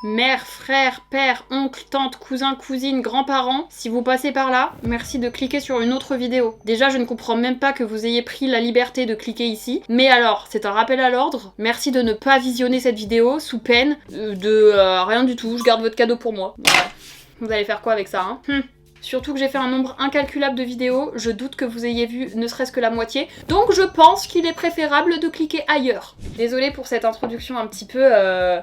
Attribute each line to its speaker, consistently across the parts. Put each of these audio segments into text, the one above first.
Speaker 1: Mère, frère, père, oncle, tante, cousin, cousine, grands-parents, si vous passez par là, merci de cliquer sur une autre vidéo. Déjà, je ne comprends même pas que vous ayez pris la liberté de cliquer ici, mais alors, c'est un rappel à l'ordre, merci de ne pas visionner cette vidéo sous peine de rien du tout, je garde votre cadeau pour moi. Ouais. Vous allez faire quoi avec ça, hein? Surtout que j'ai fait un nombre incalculable de vidéos, je doute que vous ayez vu ne serait-ce que la moitié, donc je pense qu'il est préférable de cliquer ailleurs. Désolée pour cette introduction un petit peu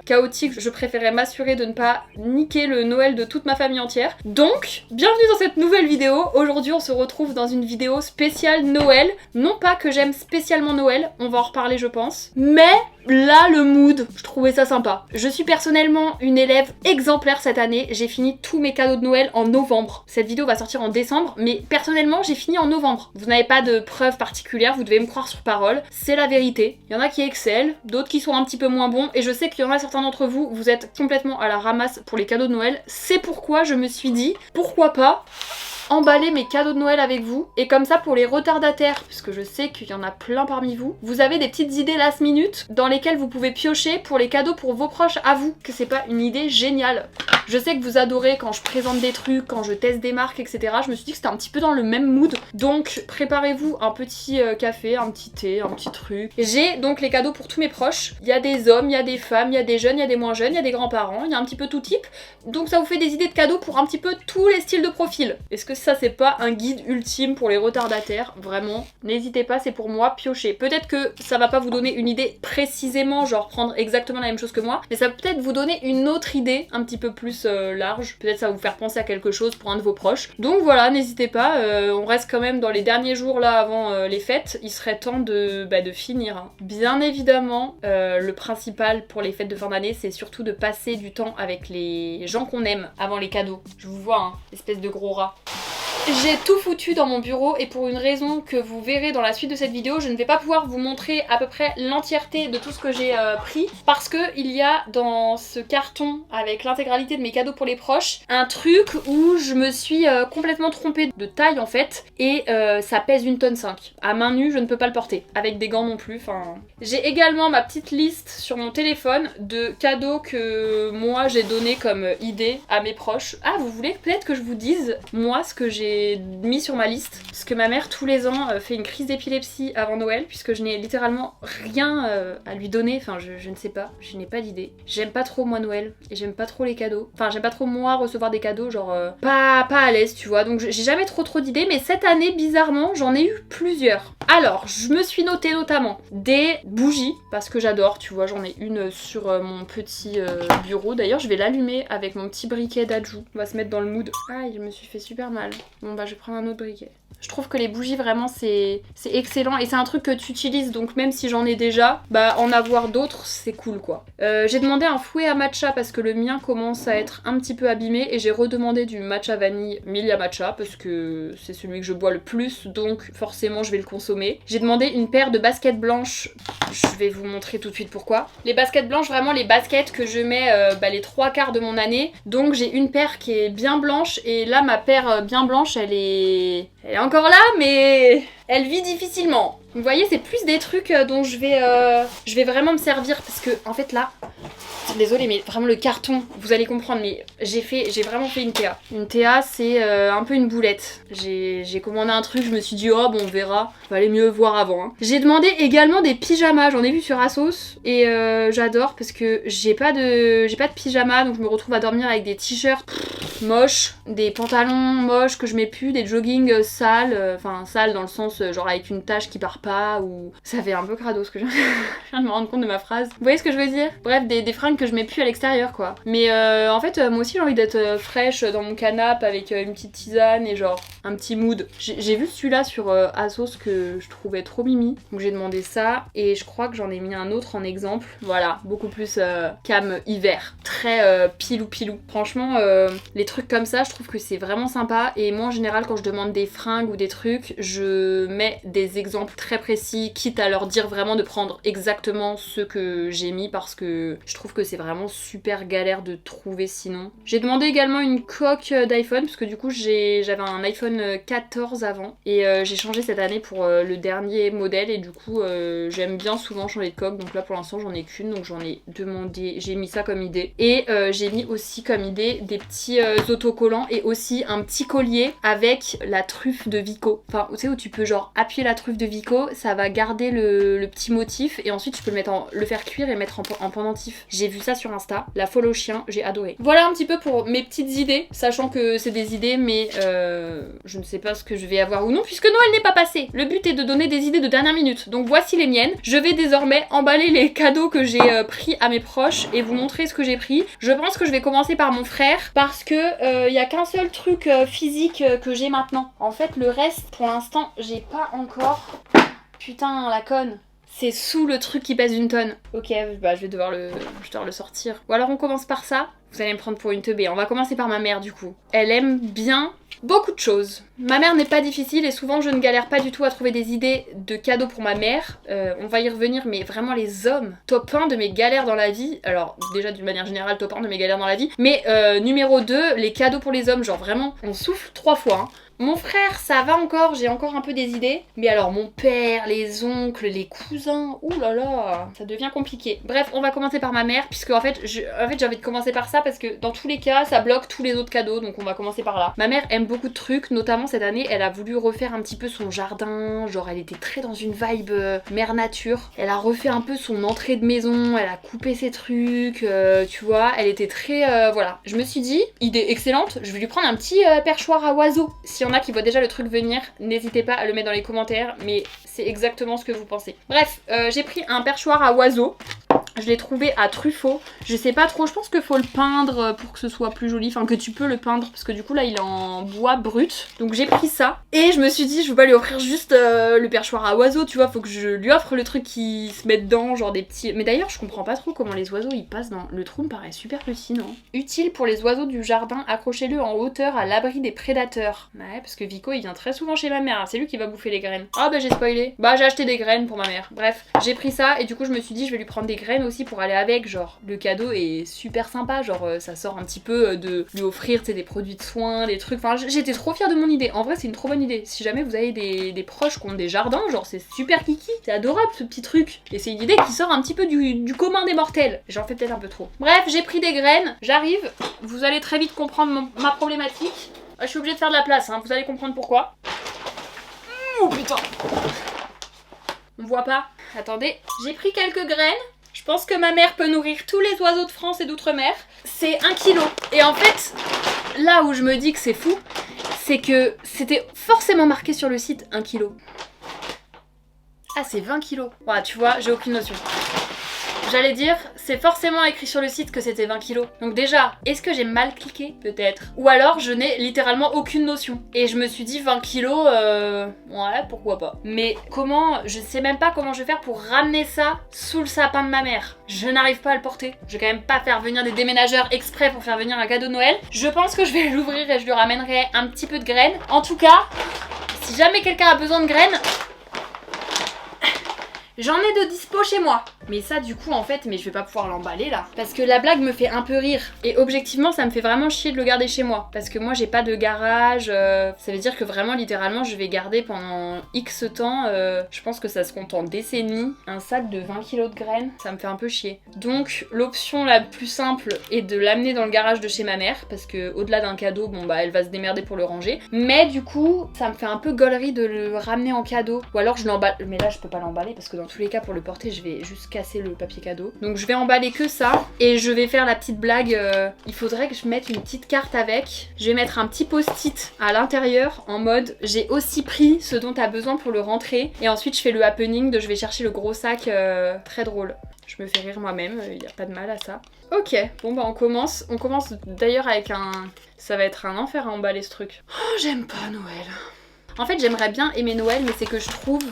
Speaker 1: chaotique, je préférais m'assurer de ne pas niquer le Noël de toute ma famille entière. Donc, bienvenue dans cette nouvelle vidéo. Aujourd'hui on se retrouve dans une vidéo spéciale Noël. Non pas que j'aime spécialement Noël, on va en reparler je pense, mais là, le mood, je trouvais ça sympa. Je suis personnellement une élève exemplaire cette année. J'ai fini tous mes cadeaux de Noël en novembre. Cette vidéo va sortir en décembre, mais personnellement, j'ai fini en novembre. Vous n'avez pas de preuves particulières, vous devez me croire sur parole. C'est la vérité. Il y en a qui excellent, d'autres qui sont un petit peu moins bons, et je sais qu'il y en a certains d'entre vous, vous êtes complètement à la ramasse pour les cadeaux de Noël. C'est pourquoi je me suis dit, pourquoi pas emballer mes cadeaux de Noël avec vous, et comme ça pour les retardataires, puisque je sais qu'il y en a plein parmi vous, vous avez des petites idées last minute dans lesquelles vous pouvez piocher pour les cadeaux pour vos proches à vous, que c'est pas une idée géniale. Je sais que vous adorez quand je présente des trucs, quand je teste des marques, etc. Je me suis dit que c'était un petit peu dans le même mood, donc préparez-vous un petit café, un petit thé, un petit truc. J'ai donc les cadeaux pour tous mes proches. Il y a des hommes, il y a des femmes, il y a des jeunes, il y a des moins jeunes, il y a des grands-parents, il y a un petit peu tout type, donc ça vous fait des idées de cadeaux pour un petit peu tous les styles de profil. Est-ce que ça c'est pas un guide ultime pour les retardataires? Vraiment, n'hésitez pas, c'est pour moi, piochez. Peut-être que ça va pas vous donner une idée précisément, genre prendre exactement la même chose que moi, mais ça peut peut-être vous donner une autre idée un petit peu plus large. Peut-être ça va vous faire penser à quelque chose pour un de vos proches. Donc voilà, n'hésitez pas, on reste quand même dans les derniers jours là avant les fêtes, il serait temps de finir. Hein. Bien évidemment, le principal pour les fêtes de fin d'année, c'est surtout de passer du temps avec les gens qu'on aime avant les cadeaux. Je vous vois, hein, espèce de gros rat. J'ai tout foutu dans mon bureau et pour une raison que vous verrez dans la suite de cette vidéo, je ne vais pas pouvoir vous montrer à peu près l'entièreté de tout ce que j'ai pris parce que il y a dans ce carton avec l'intégralité de mes cadeaux pour les proches un truc où je me suis complètement trompée de taille en fait et ça pèse 1,5 tonne. À main nue, je ne peux pas le porter, avec des gants non plus, enfin... J'ai également ma petite liste sur mon téléphone de cadeaux que moi j'ai donné comme idée à mes proches. Ah, vous voulez peut-être que je vous dise moi ce que j'ai mis sur ma liste, parce que ma mère tous les ans fait une crise d'épilepsie avant Noël, puisque je n'ai littéralement rien à lui donner, enfin je ne sais pas, je n'ai pas d'idée. J'aime pas trop moi Noël, et j'aime pas trop les cadeaux, enfin j'aime pas trop moi recevoir des cadeaux, genre pas à l'aise tu vois, donc j'ai jamais trop d'idées, mais cette année bizarrement j'en ai eu plusieurs. Alors je me suis noté notamment des bougies, parce que j'adore, tu vois, j'en ai une sur mon petit bureau, d'ailleurs je vais l'allumer avec mon petit briquet d'Adjou, on va se mettre dans le mood. Ah, je me suis fait super mal. Bon bah je vais prendre un autre briquet. Je trouve que les bougies vraiment c'est excellent et c'est un truc que tu utilises, donc même si j'en ai déjà, bah en avoir d'autres c'est cool quoi. J'ai demandé un fouet à matcha parce que le mien commence à être un petit peu abîmé et j'ai redemandé du matcha vanille Milia Matcha parce que c'est celui que je bois le plus, donc forcément je vais le consommer. J'ai demandé une paire de baskets blanches, je vais vous montrer tout de suite pourquoi. Les baskets blanches, vraiment les baskets que je mets les 3/4 de mon année, donc j'ai une paire qui est bien blanche et là ma paire bien blanche elle est encore là mais elle vit difficilement. Vous voyez, c'est plus des trucs dont je vais vraiment me servir parce que en fait là, désolée mais vraiment le carton, vous allez comprendre, mais j'ai vraiment fait une Théa. Une Théa c'est un peu une boulette. J'ai commandé un truc, je me suis dit oh bon on verra, fallait mieux voir avant. Hein. J'ai demandé également des pyjamas, j'en ai vu sur Asos et j'adore parce que j'ai pas de pyjama, donc je me retrouve à dormir avec des t-shirts moches, des pantalons moches que je mets plus, des jogging sales, enfin sales dans le sens genre avec une tache qui part pas, ou ça fait un peu crado ce que je viens de me rendre compte de ma phrase. Vous voyez ce que je veux dire? Bref, des fringues que je mets plus à l'extérieur quoi. Mais en fait moi aussi j'ai envie d'être fraîche dans mon canapé avec une petite tisane et genre un petit mood. J'ai vu celui-là sur Asos que je trouvais trop mimi, donc j'ai demandé ça et je crois que j'en ai mis un autre en exemple. Voilà, beaucoup plus cam hiver, très pilou. Franchement les trucs comme ça, je trouve que c'est vraiment sympa. Et moi en général quand je demande des fringues ou des trucs, je mets des exemples très précis, quitte à leur dire vraiment de prendre exactement ce que j'ai mis parce que je trouve que c'est vraiment super galère de trouver sinon. J'ai demandé également une coque d'iPhone parce que du coup j'avais un iPhone 14 avant et j'ai changé cette année pour le dernier modèle et du coup j'aime bien souvent changer de coque, donc là pour l'instant j'en ai qu'une, donc j'en ai demandé, j'ai mis ça comme idée. Et j'ai mis aussi comme idée des petits autocollants et aussi un petit collier avec la truffe de Vico. Enfin, tu sais, où tu peux genre appuyer la truffe de Vico, ça va garder le petit motif et ensuite tu peux le faire cuire et mettre en pendentif. J'ai vu ça sur Insta, la folle au chien, j'ai adoré. Voilà un petit peu pour mes petites idées, sachant que c'est des idées mais je ne sais pas ce que je vais avoir ou non puisque Noël n'est pas passé. Le but est de donner des idées de dernière minute, donc voici les miennes. Je vais désormais emballer les cadeaux que j'ai pris à mes proches et vous montrer ce que j'ai pris. Je pense que je vais commencer par mon frère parce que y a qu'un seul truc physique que j'ai maintenant. En fait le reste pour l'instant j'ai pas encore. Putain la conne. C'est sous le truc qui pèse une tonne. Ok, bah je vais devoir le sortir. Ou alors on commence par ça. Vous allez me prendre pour une teubée. On va commencer par ma mère du coup. Elle aime bien beaucoup de choses. Ma mère n'est pas difficile et souvent je ne galère pas du tout à trouver des idées de cadeaux pour ma mère. On va y revenir, mais vraiment les hommes, top 1 de mes galères dans la vie. Alors déjà d'une manière générale top 1 de mes galères dans la vie. Mais numéro 2, les cadeaux pour les hommes, genre vraiment on souffle 3 fois. Hein. Mon frère, ça va encore, j'ai encore un peu des idées. Mais alors mon père, les oncles, les cousins, ouh là là, ça devient compliqué. Bref, on va commencer par ma mère, puisque en fait j'ai envie de commencer par ça parce que dans tous les cas, ça bloque tous les autres cadeaux, donc on va commencer par là. Ma mère aime beaucoup de trucs, notamment cette année, elle a voulu refaire un petit peu son jardin, genre elle était très dans une vibe mère nature. Elle a refait un peu son entrée de maison, elle a coupé ses trucs, tu vois, elle était très... voilà. Je me suis dit, idée excellente, je vais lui prendre un petit perchoir à oiseaux. Si y en a qui voient déjà le truc venir, n'hésitez pas à le mettre dans les commentaires, mais c'est exactement ce que vous pensez. Bref, j'ai pris un perchoir à oiseaux. Je l'ai trouvé à Truffaut. Je sais pas trop, je pense qu'il faut le peindre pour que ce soit plus joli. Enfin, que tu peux le peindre parce que du coup là il est en bois brut. Donc j'ai pris ça. Et je me suis dit, je veux pas lui offrir juste le perchoir à oiseaux, tu vois. Faut que je lui offre le truc qui se met dedans, genre des petits... Mais d'ailleurs, je comprends pas trop comment les oiseaux ils passent dans... Le trou me paraît super petit, non? Utile pour les oiseaux du jardin, accrochez-le en hauteur à l'abri des prédateurs. Ouais, parce que Vico il vient très souvent chez ma mère. C'est lui qui va bouffer les graines. Ah bah j'ai spoilé. Bah j'ai acheté des graines pour ma mère. Bref, j'ai pris ça et du coup je me suis dit, je vais lui prendre des graines aussi pour aller avec, genre le cadeau est super sympa, genre ça sort un petit peu de lui offrir des produits de soins, des trucs, enfin j'étais trop fière de mon idée, en vrai c'est une trop bonne idée, si jamais vous avez des proches qui ont des jardins, genre c'est super kiki, c'est adorable ce petit truc, et c'est une idée qui sort un petit peu du commun des mortels, j'en fais peut-être un peu trop. Bref, j'ai pris des graines, j'arrive, vous allez très vite comprendre ma problématique, je suis obligée de faire de la place, hein, vous allez comprendre pourquoi. Oh putain, on voit pas, attendez, j'ai pris quelques graines. Je pense que ma mère peut nourrir tous les oiseaux de France et d'outre-mer. C'est 1 kilo. Et en fait, là où je me dis que c'est fou, c'est que c'était forcément marqué sur le site 1 kilo. Ah, c'est 20 kilos. Ouais, tu vois, j'ai aucune notion. J'allais dire, c'est forcément écrit sur le site que c'était 20 kilos. Donc déjà, est-ce que j'ai mal cliqué? Peut-être. Ou alors, je n'ai littéralement aucune notion. Et je me suis dit 20 kilos, ouais, pourquoi pas. Mais comment, je sais même pas comment je vais faire pour ramener ça sous le sapin de ma mère. Je n'arrive pas à le porter. Je vais quand même pas faire venir des déménageurs exprès pour faire venir un cadeau de Noël. Je pense que je vais l'ouvrir et je lui ramènerai un petit peu de graines. En tout cas, si jamais quelqu'un a besoin de graines... J'en ai de dispo chez moi. Mais ça du coup en fait, mais je vais pas pouvoir l'emballer là. Parce que la blague me fait un peu rire. Et objectivement ça me fait vraiment chier de le garder chez moi. Parce que moi j'ai pas de garage. Ça veut dire que vraiment littéralement je vais garder pendant X temps. Je pense que ça se compte en décennies. Un sac de 20 kilos de graines. Ça me fait un peu chier. Donc l'option la plus simple est de l'amener dans le garage de chez ma mère. Parce que au-delà d'un cadeau, bon bah elle va se démerder pour le ranger. Mais du coup ça me fait un peu gaulerie de le ramener en cadeau. Ou alors je l'emballe. Mais là je peux pas l'emballer parce que dans tous les cas pour le porter je vais juste casser le papier cadeau. Donc je vais emballer que ça et je vais faire la petite blague, il faudrait que je mette une petite carte avec. Je vais mettre un petit post-it à l'intérieur en mode j'ai aussi pris ce dont t'as besoin pour le rentrer et ensuite je fais le happening de je vais chercher le gros sac, très drôle. Je me fais rire moi-même, il n'y a pas de mal à ça. Ok, bon bah on commence d'ailleurs avec un... Ça va être un enfer à emballer ce truc. Oh j'aime pas Noël. En fait j'aimerais bien aimer Noël mais c'est que je trouve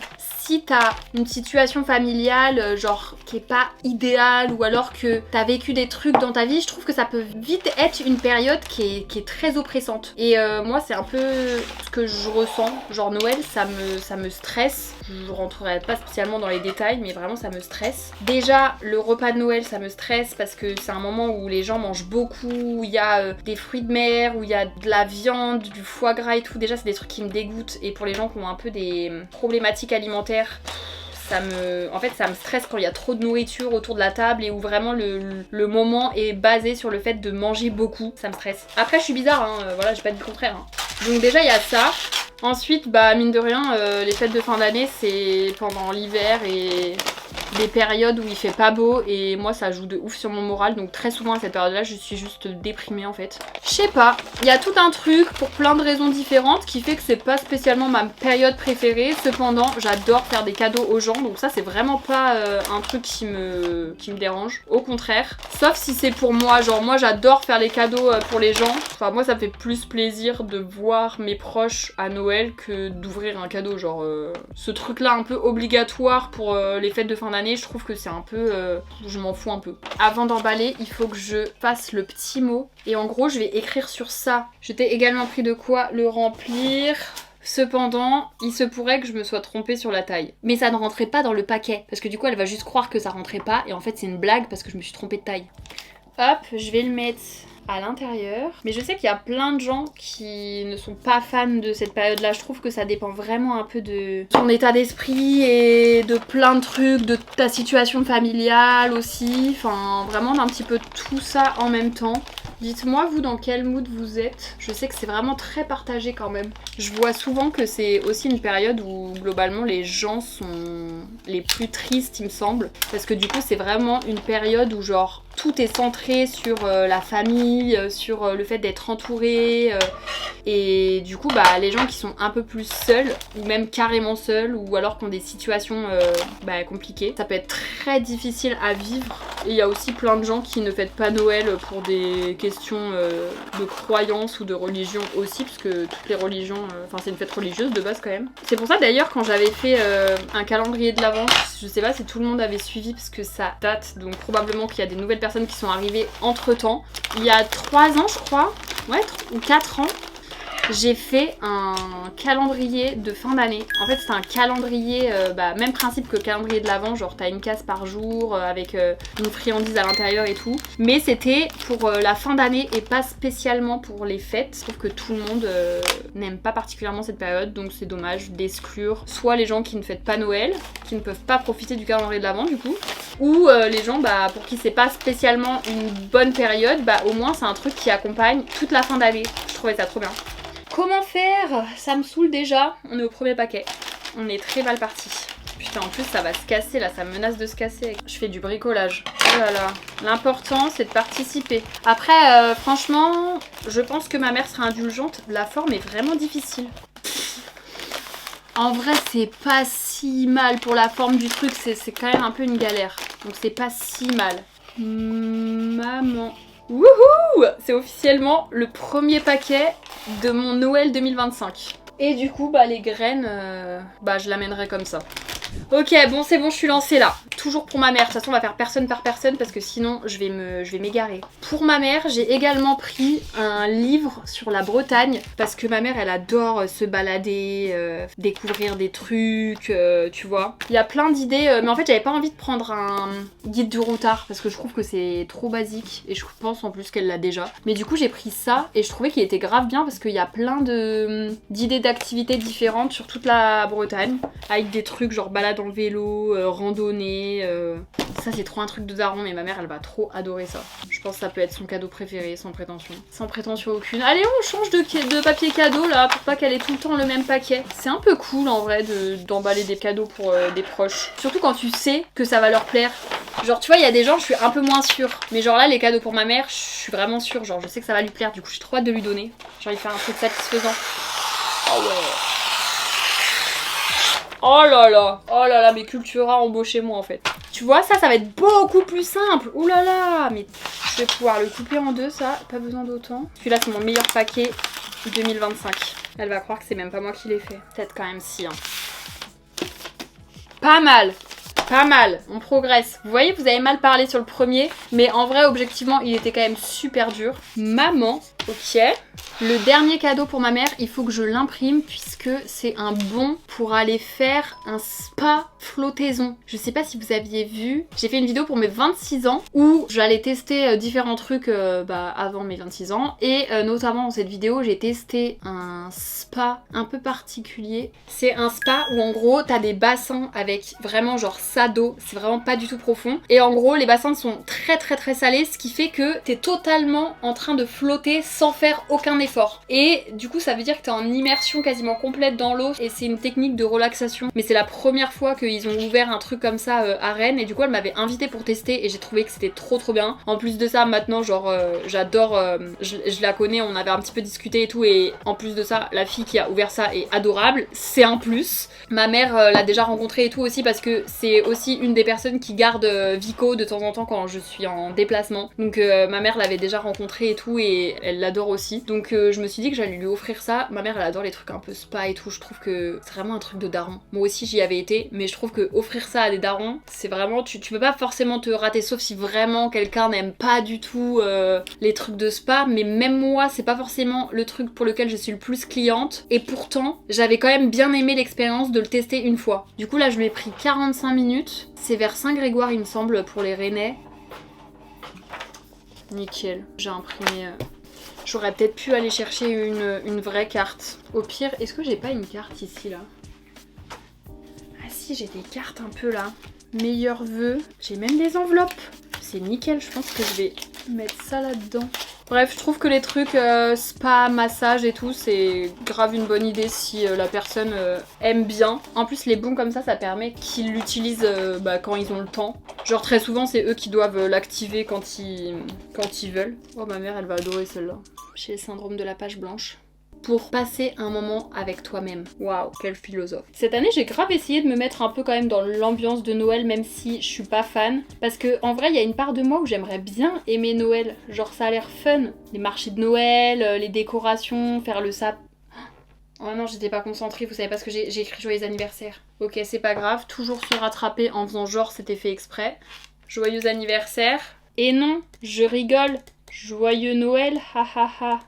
Speaker 1: si t'as une situation familiale genre qui est pas idéale ou alors que t'as vécu des trucs dans ta vie, je trouve que ça peut vite être une période qui est très oppressante. Et moi c'est un peu ce que je ressens, genre Noël ça me stresse. Je rentrerai pas spécialement dans les détails mais vraiment ça me stresse. Déjà le repas de Noël ça me stresse parce que c'est un moment où les gens mangent beaucoup, où il y a des fruits de mer, où il y a de la viande, du foie gras et tout. Déjà c'est des trucs qui me dégoûtent et pour les gens qui ont un peu des problématiques alimentaires, en fait ça me stresse quand il y a trop de nourriture autour de la table et où vraiment le moment est basé sur le fait de manger beaucoup, ça me stresse. Après je suis bizarre, hein, voilà, j'ai pas dit le contraire. Hein. Donc déjà il y a ça. Ensuite, bah mine de rien, les fêtes de fin d'année c'est pendant l'hiver et des périodes où il fait pas beau et moi ça joue de ouf sur mon moral, donc très souvent à cette période là je suis juste déprimée en fait. Je sais pas, il y a tout un truc pour plein de raisons différentes qui fait que c'est pas spécialement ma période préférée, cependant j'adore faire des cadeaux aux gens, donc ça c'est vraiment pas un truc qui me dérange, au contraire, sauf si c'est pour moi, genre moi j'adore faire les cadeaux pour les gens, enfin moi ça me fait plus plaisir de voir mes proches à Noël que d'ouvrir un cadeau, genre ce truc là un peu obligatoire pour les fêtes de fin d'année, je trouve que c'est un peu... je m'en fous un peu. Avant d'emballer, il faut que je fasse le petit mot. Et en gros, je vais écrire sur ça. Je t'ai également pris de quoi le remplir. Cependant, il se pourrait que je me sois trompée sur la taille. Mais ça ne rentrait pas dans le paquet. Parce que du coup, elle va juste croire que ça rentrait pas. Et en fait, c'est une blague parce que je me suis trompée de taille. Hop, je vais le mettre à l'intérieur. Mais je sais qu'il y a plein de gens qui ne sont pas fans de cette période-là. Je trouve que ça dépend vraiment un peu de ton état d'esprit et de plein de trucs, de ta situation familiale aussi. Enfin, vraiment d'un petit peu tout ça en même temps. Dites-moi, vous, dans quel mood vous êtes. Je sais que c'est vraiment très partagé quand même. Je vois souvent que c'est aussi une période où, globalement, les gens sont les plus tristes, il me semble. Parce que du coup, c'est vraiment une période où, genre, tout est centré sur la famille, sur le fait d'être entouré. Et du coup, bah, les gens qui sont un peu plus seuls, ou même carrément seuls, ou alors qui ont des situations compliquées, ça peut être très difficile à vivre. Et il y a aussi plein de gens qui ne fêtent pas Noël pour des questions de croyance ou de religion aussi, parce que toutes les religions, c'est une fête religieuse de base quand même. C'est pour ça d'ailleurs quand j'avais fait un calendrier de l'Avent, je sais pas si tout le monde avait suivi parce que ça date, donc probablement qu'il y a des nouvelles personnes qui sont arrivées entre temps. Il y a 3 ans je crois, ouais, ou 4 ans, j'ai fait un calendrier de fin d'année. En fait, c'est un calendrier, même principe que le calendrier de l'Avent, genre t'as une case par jour avec une friandise à l'intérieur et tout. Mais c'était pour la fin d'année et pas spécialement pour les fêtes. Je trouve que tout le monde n'aime pas particulièrement cette période, donc c'est dommage d'exclure soit les gens qui ne fêtent pas Noël, qui ne peuvent pas profiter du calendrier de l'Avent du coup, ou les gens pour qui c'est pas spécialement une bonne période, au moins c'est un truc qui accompagne toute la fin d'année. Je trouvais ça trop bien. Comment faire? Ça me saoule déjà. On est au premier paquet. On est très mal parti. Putain, en plus ça va se casser là, ça menace de se casser. Je fais du bricolage. Oh là là. L'important c'est de participer. Après, franchement, je pense que ma mère sera indulgente. La forme est vraiment difficile. En vrai, c'est pas si mal pour la forme du truc. C'est quand même un peu une galère. Donc c'est pas si mal. Maman. Wouhou! C'est officiellement le premier paquet de mon Noël 2025. Et du coup, les graines, je l'amènerai comme ça. Ok, bon, c'est bon, je suis lancée là. Toujours pour ma mère. De toute façon, on va faire personne par personne parce que sinon, je vais m'égarer. Pour ma mère, j'ai également pris un livre sur la Bretagne parce que ma mère, elle adore se balader, découvrir des trucs, tu vois. Il y a plein d'idées, mais en fait, j'avais pas envie de prendre un guide du routard parce que je trouve que c'est trop basique et je pense en plus qu'elle l'a déjà. Mais du coup, j'ai pris ça et je trouvais qu'il était grave bien parce qu'il y a plein d'idées d'activités différentes sur toute la Bretagne avec des trucs genre balade en vélo, randonnée. Ça c'est trop un truc de daron, mais ma mère elle va trop adorer ça. Je pense que ça peut être son cadeau préféré, sans prétention. Sans prétention aucune. Allez, on change de papier cadeau là, pour pas qu'elle ait tout le temps le même paquet. C'est un peu cool en vrai d'emballer des cadeaux pour des proches. Surtout quand tu sais que ça va leur plaire. Genre tu vois, il y a des gens, je suis un peu moins sûre. Mais genre là, les cadeaux pour ma mère, je suis vraiment sûre. Genre je sais que ça va lui plaire, du coup j'ai trop hâte de lui donner. J'ai envie de faire un truc satisfaisant. Oh ouais. Oh là là, mais Cultura embauchez-moi en fait. Tu vois, ça va être beaucoup plus simple. Ouh là là, mais je vais pouvoir le couper en deux, ça, pas besoin d'autant. Celui-là, c'est mon meilleur paquet 2025. Elle va croire que c'est même pas moi qui l'ai fait. Peut-être quand même si, hein. Pas mal. Pas mal, on progresse. Vous voyez, vous avez mal parlé sur le premier, mais en vrai, objectivement, il était quand même super dur. Maman, ok. Le dernier cadeau pour ma mère, il faut que je l'imprime puisque c'est un bon pour aller faire un spa flottaison. Je sais pas si vous aviez vu, j'ai fait une vidéo pour mes 26 ans où j'allais tester différents trucs avant mes 26 ans et notamment dans cette vidéo, j'ai testé un spa un peu particulier. C'est un spa où en gros, t'as des bassins avec vraiment genre ça d'eau, c'est vraiment pas du tout profond. Et en gros, les bassins sont très très très salés, ce qui fait que t'es totalement en train de flotter sans faire aucun effort. Et du coup, ça veut dire que t'es en immersion quasiment complète dans l'eau et c'est une technique de relaxation. Mais c'est la première fois qu'ils ont ouvert un truc comme ça à Rennes et du coup, elle m'avait invitée pour tester et j'ai trouvé que c'était trop trop bien. En plus de ça, maintenant, genre, j'adore, je la connais, on avait un petit peu discuté et tout et en plus de ça, la fille qui a ouvert ça est adorable, c'est un plus. Ma mère l'a déjà rencontrée et tout aussi parce que c'est aussi une des personnes qui garde Vico de temps en temps quand je suis en déplacement. Donc ma mère l'avait déjà rencontrée et tout et elle l'adore aussi. Donc je me suis dit que j'allais lui offrir ça. Ma mère elle adore les trucs un peu spa et tout. Je trouve que c'est vraiment un truc de daron. Moi aussi j'y avais été, mais je trouve que offrir ça à des darons, c'est vraiment... Tu peux pas forcément te rater sauf si vraiment quelqu'un n'aime pas du tout les trucs de spa. Mais même moi c'est pas forcément le truc pour lequel je suis le plus cliente. Et pourtant j'avais quand même bien aimé l'expérience de le tester une fois. Du coup là je lui ai pris 45 minutes. C'est vers Saint-Grégoire il me semble pour les Rennais. Nickel, j'ai imprimé... J'aurais peut-être pu aller chercher une vraie carte. Au pire, est-ce que j'ai pas une carte ici là? Ah si, j'ai des cartes un peu là. Meilleurs vœux. J'ai même des enveloppes. C'est nickel, je pense que je vais mettre ça là-dedans. Bref, je trouve que les trucs spa, massage et tout, c'est grave une bonne idée si la personne aime bien. En plus, les bons comme ça permet qu'ils l'utilisent quand ils ont le temps. Genre très souvent, c'est eux qui doivent l'activer quand ils veulent. Oh, ma mère, elle va adorer celle-là. J'ai le syndrome de la page blanche. Pour passer un moment avec toi-même. Waouh, quel philosophe. Cette année, j'ai grave essayé de me mettre un peu quand même dans l'ambiance de Noël, même si je suis pas fan. Parce que en vrai, il y a une part de moi où j'aimerais bien aimer Noël. Genre, ça a l'air fun. Les marchés de Noël, les décorations, faire le sapin. Oh non, j'étais pas concentrée, vous savez pas ce que j'ai écrit joyeux anniversaire. Ok, c'est pas grave, toujours se rattraper en faisant genre c'était fait exprès. Joyeux anniversaire. Et non, je rigole. Joyeux Noël, ha ha ha.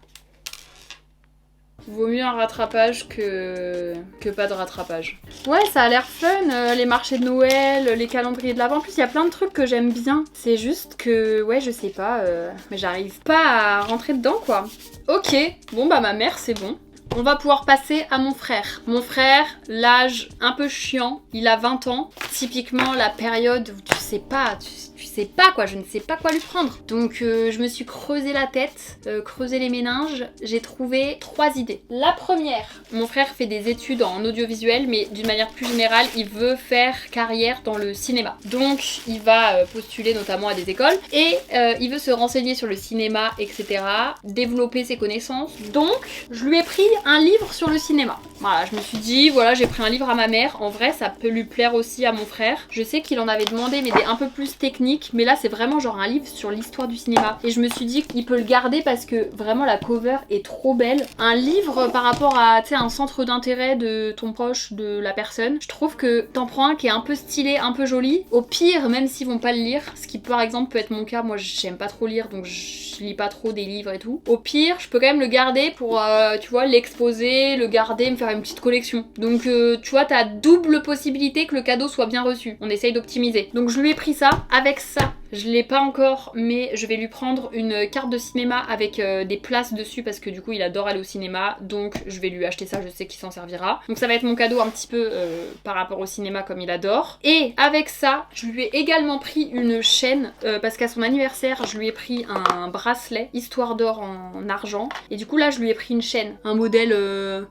Speaker 1: Vaut mieux un rattrapage que pas de rattrapage. Ouais, ça a l'air fun, les marchés de Noël, les calendriers de l'Avent. En plus, il y a plein de trucs que j'aime bien. C'est juste que, ouais, je sais pas, mais j'arrive pas à rentrer dedans, quoi. Ok, bon bah ma mère, c'est bon. On va pouvoir passer à mon frère. Mon frère, l'âge un peu chiant, il a 20 ans. Typiquement la période où tu sais pas, tu sais pas quoi, je ne sais pas quoi lui prendre. Donc je me suis creusé la tête, creusé les méninges, j'ai trouvé 3 idées. La première, mon frère fait des études en audiovisuel, mais d'une manière plus générale, il veut faire carrière dans le cinéma. Donc il va postuler notamment à des écoles et il veut se renseigner sur le cinéma, etc. Développer ses connaissances. Donc je lui ai pris un livre sur le cinéma. Voilà, je me suis dit, voilà, j'ai pris un livre à ma mère. En vrai, ça peut lui plaire aussi à mon frère. Je sais qu'il en avait demandé, mais des un peu plus techniques. Mais là, c'est vraiment genre un livre sur l'histoire du cinéma. Et je me suis dit qu'il peut le garder parce que vraiment la cover est trop belle. Un livre par rapport à, tu sais, un centre d'intérêt de ton proche, de la personne. Je trouve que t'en prends un qui est un peu stylé, un peu joli. Au pire, même s'ils vont pas le lire, ce qui par exemple peut être mon cas, moi j'aime pas trop lire, donc je lis pas trop des livres et tout. Au pire, je peux quand même le garder pour, tu vois, l'exposer, le garder, me faire une petite collection. Donc tu vois, t'as double possibilité que le cadeau soit bien reçu. On essaye d'optimiser. Donc je lui ai pris ça. Avec ça, je l'ai pas encore, mais je vais lui prendre une carte de cinéma avec des places dessus parce que du coup il adore aller au cinéma. Donc je vais lui acheter ça, je sais qu'il s'en servira. Donc ça va être mon cadeau un petit peu par rapport au cinéma comme il adore. Et avec ça, je lui ai également pris une chaîne parce qu'à son anniversaire, je lui ai pris un bracelet Histoire d'or en argent. Et du coup là, je lui ai pris une chaîne. Un modèle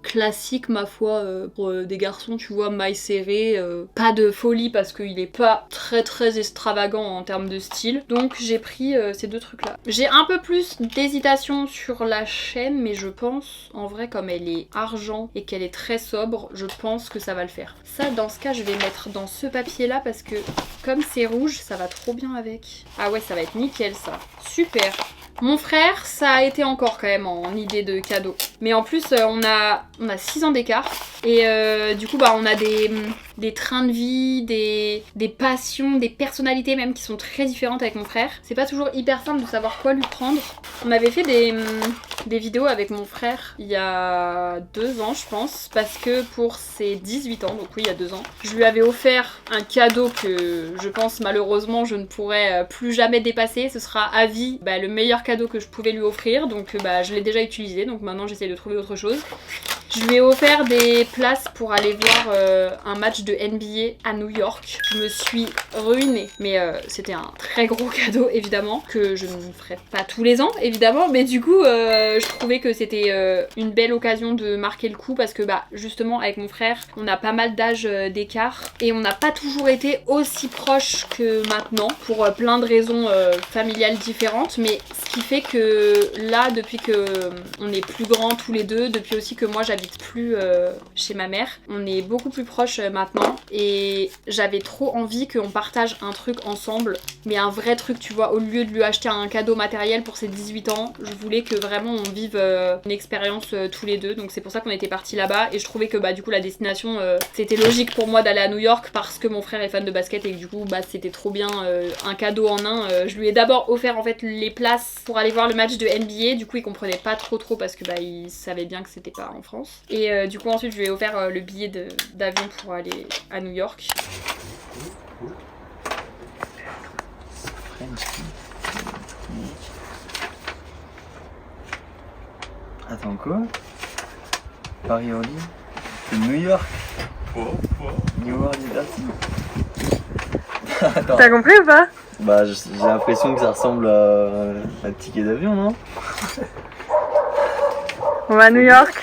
Speaker 1: classique, ma foi, pour des garçons, tu vois, maille serrée. Pas de folie parce qu'il est pas très extravagant en termes de style. Donc j'ai pris ces deux trucs là. J'ai un peu plus d'hésitation sur la chaîne, mais je pense en vrai comme elle est argent et qu'elle est très sobre, je pense que ça va le faire. Ça dans ce cas je vais mettre dans ce papier là parce que comme c'est rouge ça va trop bien avec. Ah ouais, ça va être nickel ça. Super. Mon frère, ça a été encore quand même en idée de cadeau. Mais en plus, on a 6 ans d'écart. Et du coup, bah, on a des trains de vie, des passions, des personnalités même qui sont très différentes avec mon frère. C'est pas toujours hyper simple de savoir quoi lui prendre. On avait fait des vidéos avec mon frère il y a 2 ans, je pense. Parce que pour ses 18 ans, donc oui, il y a 2 ans, je lui avais offert un cadeau que je pense malheureusement je ne pourrais plus jamais dépasser. Ce sera à vie le meilleur cadeau que je pouvais lui offrir. Donc je l'ai déjà utilisé, donc maintenant j'essaie de trouver autre chose. Je lui ai offert des places pour aller voir un match de NBA à New York. Je me suis ruinée. Mais c'était un très gros cadeau, évidemment, que je ne ferai pas tous les ans, évidemment. Mais du coup, je trouvais que c'était une belle occasion de marquer le coup parce que, justement, avec mon frère, on a pas mal d'âge d'écart et on n'a pas toujours été aussi proches que maintenant pour plein de raisons familiales différentes. Mais ce qui fait que là, depuis que on est plus grands tous les deux, depuis aussi que moi j'habite plus chez ma mère, on est beaucoup plus proches maintenant et j'avais trop envie qu'on partage un truc ensemble, mais un vrai truc, tu vois, au lieu de lui acheter un cadeau matériel pour ses 18 ans, je voulais que vraiment on vive une expérience tous les deux, donc c'est pour ça qu'on était partis là-bas et je trouvais que du coup la destination c'était logique pour moi d'aller à New York parce que mon frère est fan de basket et que du coup c'était trop bien un cadeau en un. Je lui ai d'abord offert en fait les places pour aller voir le match de NBA, du coup il comprenait pas trop parce que il savait bien que c'était pas en France. Et du coup ensuite je lui ai offert le billet d'avion pour aller à New York.
Speaker 2: Attends quoi? Paris Orly? C'est New York? New World Liberty. Attends.
Speaker 3: T'as compris ou pas?
Speaker 2: J'ai l'impression que ça ressemble à un ticket d'avion, non?
Speaker 3: On va à New York.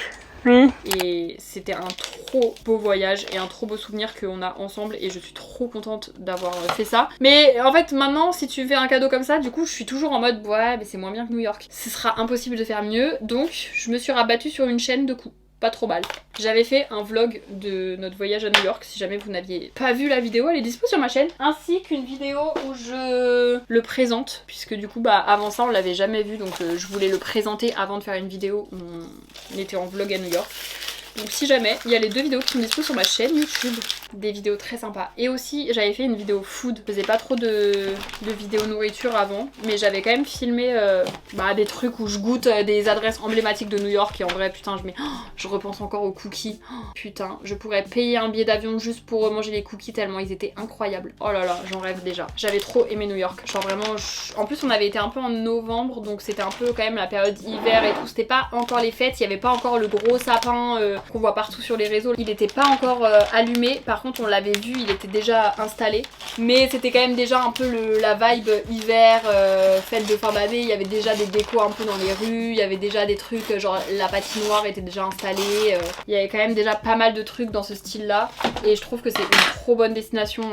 Speaker 3: Oui.
Speaker 1: Et c'était un trop beau voyage et un trop beau souvenir qu'on a ensemble et je suis trop contente d'avoir fait ça. Mais en fait maintenant si tu fais un cadeau comme ça, du coup je suis toujours en mode ouais mais c'est moins bien que New York. Ce sera impossible de faire mieux, donc je me suis rabattue sur une chaîne de coups. Pas trop mal. J'avais fait un vlog de notre voyage à New York, si jamais vous n'aviez pas vu la vidéo, elle est dispo sur ma chaîne, ainsi qu'une vidéo où je le présente, puisque du coup avant ça on l'avait jamais vu, donc je voulais le présenter avant de faire une vidéo où on était en vlog à New York. Donc si jamais, il y a les 2 vidéos qui sont dispo sur ma chaîne YouTube, des vidéos très sympas. Et aussi j'avais fait une vidéo food, je faisais pas trop de vidéos nourriture avant, mais j'avais quand même filmé des trucs où je goûte des adresses emblématiques de New York et en vrai putain je repense encore aux cookies. Putain, je pourrais payer un billet d'avion juste pour manger les cookies tellement ils étaient incroyables. Oh là là, j'en rêve déjà. J'avais trop aimé New York, genre vraiment, en plus on avait été un peu en novembre, donc c'était un peu quand même la période hiver et tout, c'était pas encore les fêtes, il y avait pas encore le gros sapin qu'on voit partout sur les réseaux. Il était pas encore allumé, par contre on l'avait vu, il était déjà installé. Mais c'était quand même déjà un peu la vibe hiver, fête de fin d'année, il y avait déjà des décos un peu dans les rues, il y avait déjà des trucs, genre la patinoire était déjà installée, il y avait quand même déjà pas mal de trucs dans ce style là. Et je trouve que c'est une trop bonne destination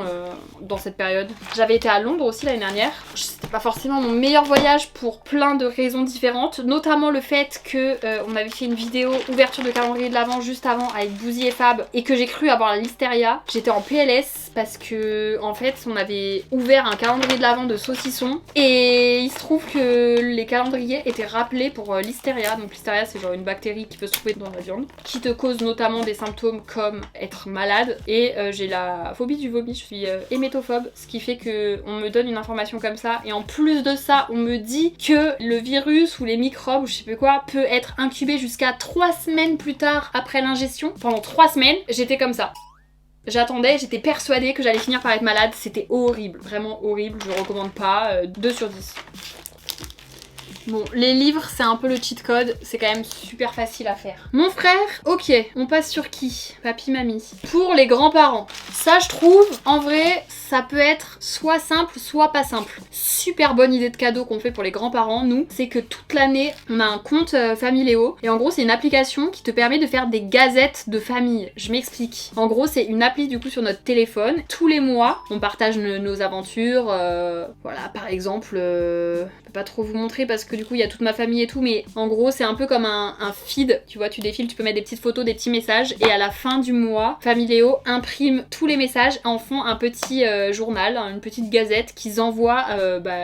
Speaker 1: dans cette période. J'avais été à Londres aussi l'année dernière. C'était pas forcément mon meilleur voyage pour plein de raisons différentes, notamment le fait que on avait fait une vidéo ouverture de calendrier de l'Avent juste avant avec Bouzy et Fab et que j'ai cru avoir la listeria. J'étais en PLS parce que en fait on avait ouvert un calendrier de l'Avent de saucisson et il se trouve que les calendriers étaient rappelés pour listeria. Donc listeria c'est genre une bactérie qui peut se trouver dans la viande qui te cause notamment des symptômes comme être malade et j'ai la phobie du vomi, je suis hémétophobe, ce qui fait que on me donne une information comme ça et en plus de ça on me dit que le virus ou les microbes ou je sais pas quoi peut être incubé jusqu'à 3 semaines plus tard après l'ingestion. Pendant 3 semaines j'étais comme ça. J'attendais, j'étais persuadée que j'allais finir par être malade, c'était horrible, vraiment horrible, je recommande pas, 2 sur 10. Bon, les livres, c'est un peu le cheat code, c'est quand même super facile à faire. Mon frère, ok, on passe sur qui? Papy, mamie. Pour les grands-parents. Ça, je trouve, en vrai, ça peut être soit simple, soit pas simple. Super bonne idée de cadeau qu'on fait pour les grands-parents, nous, c'est que toute l'année, on a un compte Familéo. Et en gros, c'est une application qui te permet de faire des gazettes de famille. Je m'explique. En gros, c'est une appli du coup sur notre téléphone. Tous les mois, on partage nos aventures. Voilà, par exemple, je peux pas trop vous montrer parce que du coup il y a toute ma famille et tout, mais en gros c'est un peu comme un feed, tu vois, tu défiles, tu peux mettre des petites photos, des petits messages, et à la fin du mois, Familéo imprime tous les messages, en font un petit journal, une petite gazette qu'ils envoient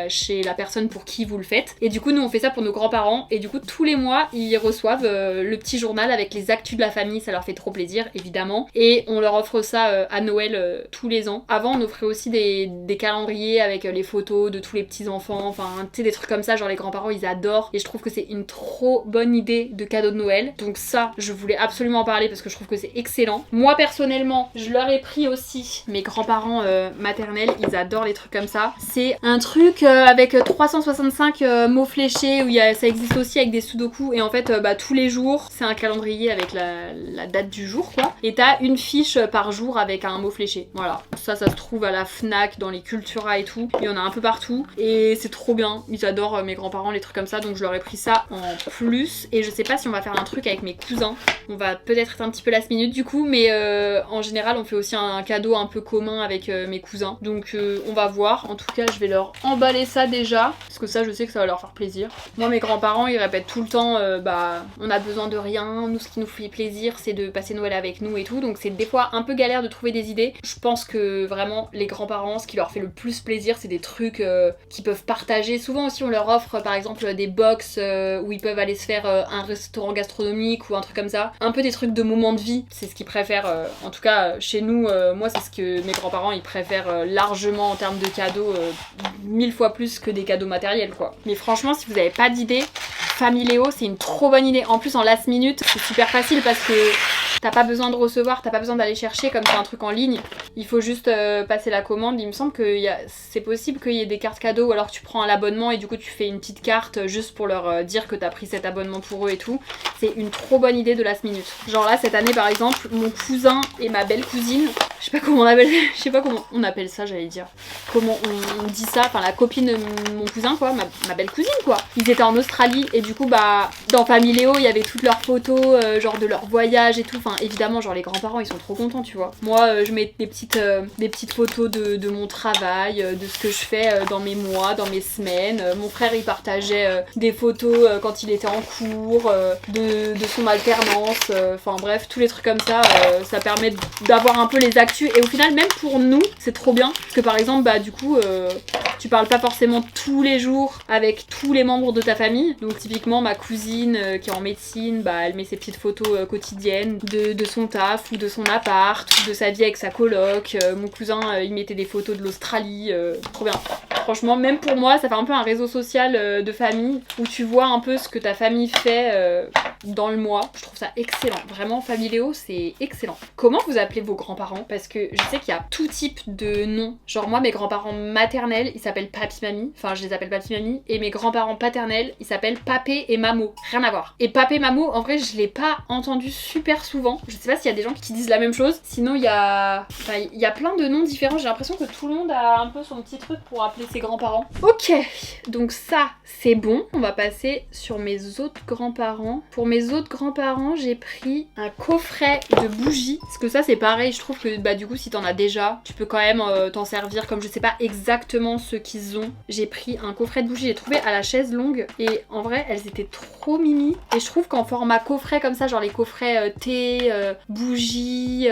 Speaker 1: chez la personne pour qui vous le faites. Et du coup nous on fait ça pour nos grands-parents, et du coup tous les mois ils reçoivent le petit journal avec les actus de la famille, ça leur fait trop plaisir évidemment, et on leur offre ça à Noël tous les ans. Avant on offrait aussi des calendriers avec les photos de tous les petits enfants, enfin tu sais des trucs comme ça, genre les grands-parents ils adorent, et je trouve que c'est une trop bonne idée de cadeau de Noël. Donc ça je voulais absolument en parler parce que je trouve que c'est excellent. Moi personnellement je leur ai pris aussi, mes grands-parents maternels ils adorent les trucs comme ça. C'est un truc avec 365 mots fléchés où ça existe aussi avec des sudoku, et en fait tous les jours c'est un calendrier avec la date du jour quoi, et t'as une fiche par jour avec un mot fléché. Voilà, ça se trouve à la Fnac, dans les Cultura et tout, il y en a un peu partout et c'est trop bien. Ils adorent mes grands-parents les trucs comme ça, donc je leur ai pris ça en plus. Et je sais pas si on va faire un truc avec mes cousins, on va peut-être être un petit peu last minute du coup, mais en général on fait aussi un cadeau un peu commun avec mes cousins, donc on va voir. En tout cas je vais leur emballer ça déjà, parce que ça je sais que ça va leur faire plaisir. Moi mes grands-parents ils répètent tout le temps on a besoin de rien, nous ce qui nous fait plaisir c'est de passer Noël avec nous et tout, donc c'est des fois un peu galère de trouver des idées. Je pense que vraiment les grands-parents ce qui leur fait le plus plaisir c'est des trucs qu'ils peuvent partager. Souvent aussi on leur offre par exemple des box où ils peuvent aller se faire un restaurant gastronomique ou un truc comme ça, un peu des trucs de moments de vie, c'est ce qu'ils préfèrent. En tout cas chez nous, moi c'est ce que mes grands-parents ils préfèrent largement en termes de cadeaux, 1000 fois plus que des cadeaux matériels quoi. Mais franchement si vous avez pas d'idée, Familéo c'est une trop bonne idée. En plus en last minute c'est super facile parce que t'as pas besoin de recevoir, t'as pas besoin d'aller chercher comme c'est un truc en ligne. Il faut juste passer la commande. Il me semble que c'est possible qu'il y ait des cartes cadeaux, ou alors tu prends un abonnement et du coup tu fais une petite carte juste pour leur dire que t'as pris cet abonnement pour eux et tout. C'est une trop bonne idée de last minute. Genre là cette année par exemple, mon cousin et ma belle cousine, je sais pas comment on appelle ça, j'allais dire. Comment on dit ça, enfin la copine de mon cousin quoi, ma belle cousine quoi. Ils étaient en Australie et du coup dans Familéo il y avait toutes leurs photos genre de leur voyage et tout. Enfin évidemment genre les grands-parents ils sont trop contents tu vois. Moi je mets des petites photos de mon travail, de ce que je fais dans mes mois, dans mes semaines. Mon frère il partageait des photos quand il était en cours, de son alternance, enfin bref tous les trucs comme ça, ça permet d'avoir un peu les actus, et au final même pour nous c'est trop bien parce que par exemple du coup tu parles pas forcément tous les jours avec tous les membres de ta famille, donc typiquement ma cousine qui est en médecine, elle met ses petites photos quotidiennes de son taf ou de son appart ou de sa vie avec sa coloc. Mon cousin il mettait des photos de l'Australie, trop bien. Franchement même pour moi ça fait un peu un réseau social de famille où tu vois un peu ce que ta famille fait dans le mois. Je trouve ça excellent, vraiment Familéo c'est excellent. Comment vous appelez vos grands-parents? Parce que je sais qu'il y a tout type de noms. Genre moi mes grands-parents maternels ils s'appellent papi mamie, enfin je les appelle papi mamie, et mes grands-parents paternels ils s'appellent papé et mamo, rien à voir. Et papé mamo en vrai je l'ai pas entendu super souvent, je sais pas s'il y a des gens qui disent la même chose, sinon il y a plein de noms différents. J'ai l'impression que tout le monde a un peu son petit truc pour appeler ses grands-parents. Ok, donc ça c'est bon, on va passer sur mes autres grands-parents. Pour mes autres grands-parents j'ai pris un coffret de bougies, parce que ça c'est pareil, je trouve que du coup si t'en as déjà tu peux quand même t'en servir, comme je sais pas exactement ce qu'ils ont. J'ai pris un coffret de bougies, j'ai trouvé à la chaise longue, et en vrai elles étaient trop mimi, et je trouve qu'en format coffret comme ça, genre les coffrets thé, bougies,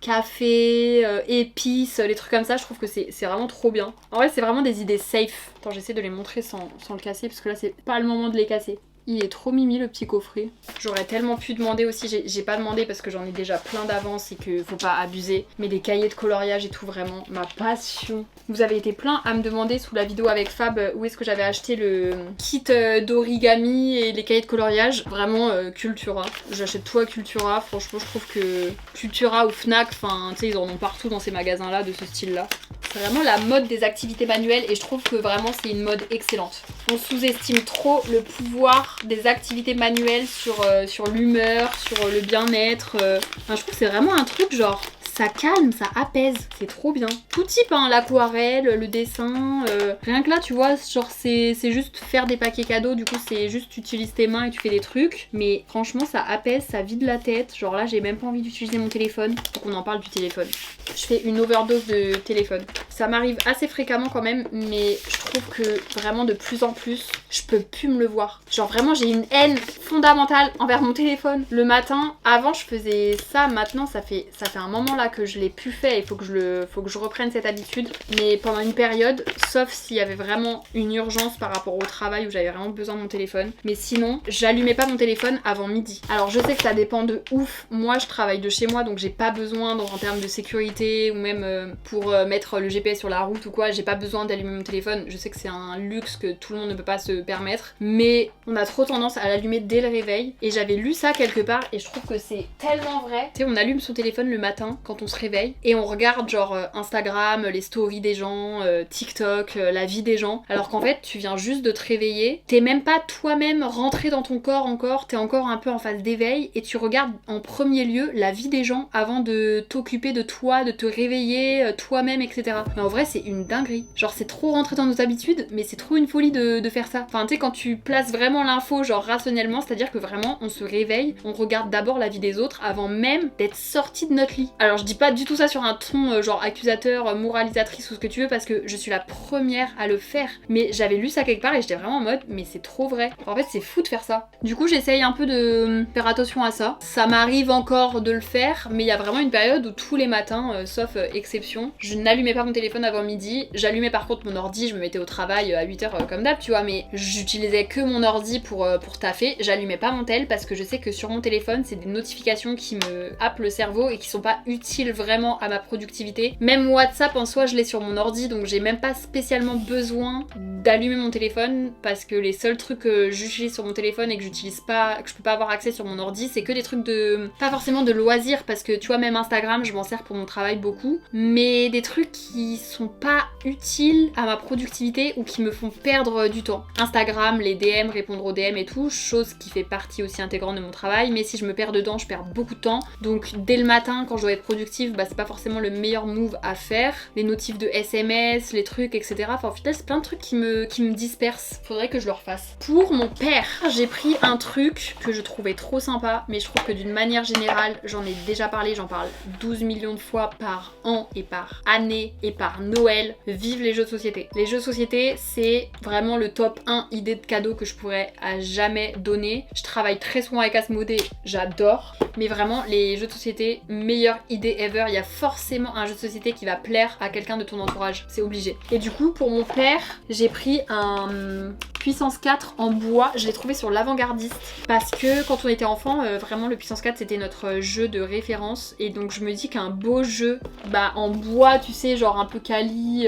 Speaker 1: café, épices, les trucs comme ça, je trouve que c'est vraiment trop bien. En vrai c'est vraiment des idées safe. Attends j'essaie de les montrer sans le casser parce que là c'est pas le moment de les casser. Il est trop mimi le petit coffret. J'aurais tellement pu demander aussi, j'ai pas demandé parce que j'en ai déjà plein d'avance et que faut pas abuser. Mais des cahiers de coloriage et tout, vraiment ma passion. Vous avez été plein à me demander sous la vidéo avec Fab où est-ce que j'avais acheté le kit d'origami et les cahiers de coloriage. Vraiment Cultura. J'achète tout à Cultura. Franchement je trouve que Cultura ou Fnac, enfin tu sais ils en ont partout dans ces magasins là de ce style là. C'est vraiment la mode des activités manuelles et je trouve que vraiment c'est une mode excellente. On sous-estime trop le pouvoir des activités manuelles sur l'humeur, sur le bien-être. Enfin, je trouve que c'est vraiment un truc genre ça calme, ça apaise, c'est trop bien. Tout type, hein, l'aquarelle, le dessin, rien que là, tu vois, genre c'est juste faire des paquets cadeaux, du coup c'est juste tu utilises tes mains et tu fais des trucs, mais franchement ça apaise, ça vide la tête, genre là j'ai même pas envie d'utiliser mon téléphone, donc on en parle du téléphone. Je fais une overdose de téléphone. Ça m'arrive assez fréquemment quand même, mais je trouve que vraiment de plus en plus, je peux plus me le voir. Genre vraiment j'ai une haine fondamentale envers mon téléphone. Le matin, avant je faisais ça, maintenant ça fait un moment là que je l'ai plus fait, il faut que je reprenne cette habitude. Mais pendant une période, sauf s'il y avait vraiment une urgence par rapport au travail où j'avais vraiment besoin de mon téléphone. Mais sinon, j'allumais pas mon téléphone avant midi. Alors je sais que ça dépend de ouf. Moi je travaille de chez moi donc j'ai pas besoin en termes de sécurité ou même pour mettre le GPS sur la route ou quoi, j'ai pas besoin d'allumer mon téléphone. Je sais que c'est un luxe que tout le monde ne peut pas se permettre. Mais on a trop tendance à l'allumer dès le réveil. Et j'avais lu ça quelque part et je trouve que c'est tellement vrai. Tu sais, on allume son téléphone le matin quand on se réveille et on regarde genre Instagram, les stories des gens, TikTok, la vie des gens. Alors qu'en fait, tu viens juste de te réveiller. T'es même pas toi-même rentré dans ton corps encore. T'es encore un peu en phase d'éveil et tu regardes en premier lieu la vie des gens avant de t'occuper de toi, de te réveiller toi-même, etc. Mais en vrai, c'est une dinguerie. Genre, c'est trop rentré dans nos habitudes, mais c'est trop une folie de faire ça. Enfin, tu sais, quand tu places vraiment l'info, genre rationnellement, c'est-à-dire que vraiment, on se réveille, on regarde d'abord la vie des autres avant même d'être sorti de notre lit. Alors, je dis pas du tout ça sur un ton genre accusateur, moralisatrice ou ce que tu veux, parce que je suis la première à le faire. Mais j'avais lu ça quelque part et j'étais vraiment en mode, mais c'est trop vrai. En fait, c'est fou de faire ça. Du coup, j'essaye un peu de faire attention à ça. Ça m'arrive encore de le faire, mais il y a vraiment une période où tous les matins, sauf exception, je n'allumais pas mon téléphone avant midi. J'allumais par contre mon ordi, je me mettais au travail à 8h comme d'hab, tu vois, mais j'utilisais que mon ordi pour taffer. J'allumais pas mon tel parce que je sais que sur mon téléphone, c'est des notifications qui me happent le cerveau et qui sont pas utiles vraiment à ma productivité. Même WhatsApp en soi, je l'ai sur mon ordi, donc j'ai même pas spécialement besoin d'allumer mon téléphone parce que les seuls trucs que j'utilise sur mon téléphone et que j'utilise pas, que je peux pas avoir accès sur mon ordi, c'est que des trucs de... pas forcément de loisirs, parce que tu vois, même Instagram, je m'en sers pour mon travail beaucoup, mais des trucs qui sont pas utiles à ma productivité ou qui me font perdre du temps. Instagram, les DM, répondre aux DM et tout, chose qui fait partie aussi intégrante de mon travail, mais si je me perds dedans, je perds beaucoup de temps. Donc dès le matin, quand je dois être productive, bah c'est pas forcément le meilleur move à faire. Les notifs de SMS, les trucs, etc. Enfin, au final, c'est plein de trucs qui me dispersent. Faudrait que je le refasse. Pour mon père, j'ai pris un truc que je trouvais trop sympa, mais je trouve que d'une manière générale, j'en ai déjà parlé, j'en parle 12 millions de fois par an et par année et par Noël. Vive les jeux de société. Les jeux de société, c'est vraiment le top 1 idée de cadeau que je pourrais à jamais donner. Je travaille très souvent avec Asmodée, j'adore. Mais vraiment, les jeux de société, meilleure idée ever. Il y a forcément un jeu de société qui va plaire à quelqu'un de ton entourage. C'est obligé. Et du coup, pour mon père, j'ai pris un Puissance 4 en bois. Je l'ai trouvé sur l'Avant-Gardiste. Parce que quand on était enfant, vraiment le Puissance 4 c'était notre jeu de référence. Et donc je me dis qu'un beau jeu, bah en bois, tu sais, genre un peu quali,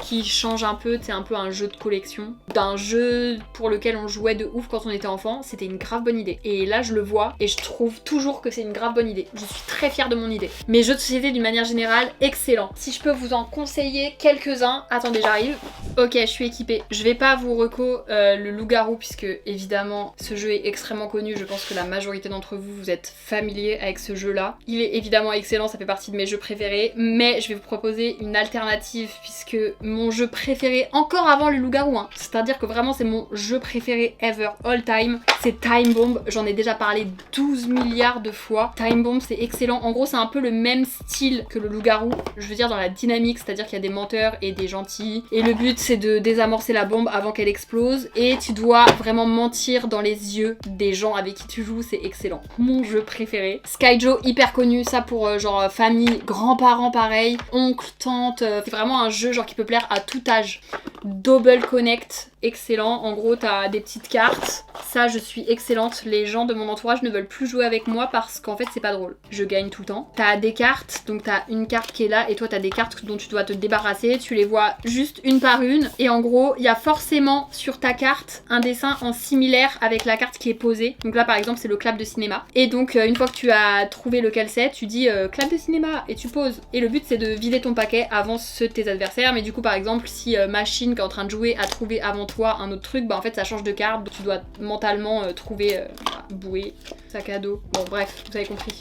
Speaker 1: qui change un peu, c'est un peu un jeu de collection. D'un jeu pour lequel on jouait de ouf quand on était enfant, c'était une grave bonne idée. Et là je le vois et je trouve toujours que c'est une grave bonne idée. Je suis très fière de mon idée. Mes jeux de société d'une manière générale, excellent. Si je peux vous en conseiller quelques-uns, attendez j'arrive. Ok, je suis équipée. Je vais pas vous reco le loup-garou puisque évidemment ce jeu est extrêmement connu. Je pense que la majorité d'entre vous, vous êtes familiers avec ce jeu-là. Il est évidemment excellent, ça fait partie de mes jeux préférés. Mais je vais vous proposer une alternative puisque mon jeu préféré, encore avant le loup-garou, hein, c'est-à-dire que vraiment c'est mon jeu préféré ever, all time, c'est Time Bomb. J'en ai déjà parlé 12 milliards de fois. Time Bomb c'est excellent. En gros c'est un peu le même style que le loup-garou. Je veux dire dans la dynamique, c'est-à-dire qu'il y a des menteurs et des gentils. Et le but c'est de désamorcer la bombe avant qu'elle explose. Et tu dois vraiment mentir dans les yeux des gens avec qui tu joues. C'est excellent. Mon jeu préféré. Skyjo, hyper connu. Ça pour genre famille, grands-parents pareil, oncle, tante. C'est vraiment un jeu genre qui peut plaire à tout âge. Double Connect, excellent. En gros, t'as des petites cartes. Ça, je suis excellente. Les gens de mon entourage ne veulent plus jouer avec moi parce qu'en fait, c'est pas drôle. Je gagne tout le temps. T'as des cartes, donc t'as une carte qui est là et toi, t'as des cartes dont tu dois te débarrasser. Tu les vois juste une par une. Et en gros, il y a forcément sur ta carte un dessin en similaire avec la carte qui est posée. Donc là, par exemple, c'est le clap de cinéma. Et donc, une fois que tu as trouvé lequel c'est, tu dis clap de cinéma et tu poses. Et le but, c'est de vider ton paquet avant ceux de tes adversaires. Mais du coup, par exemple, si Machine machine qui est en train de jouer a trouvé avant toi un autre truc, bah en fait ça change de carte, donc tu dois mentalement trouver bouée, sac à dos, bon bref, vous avez compris.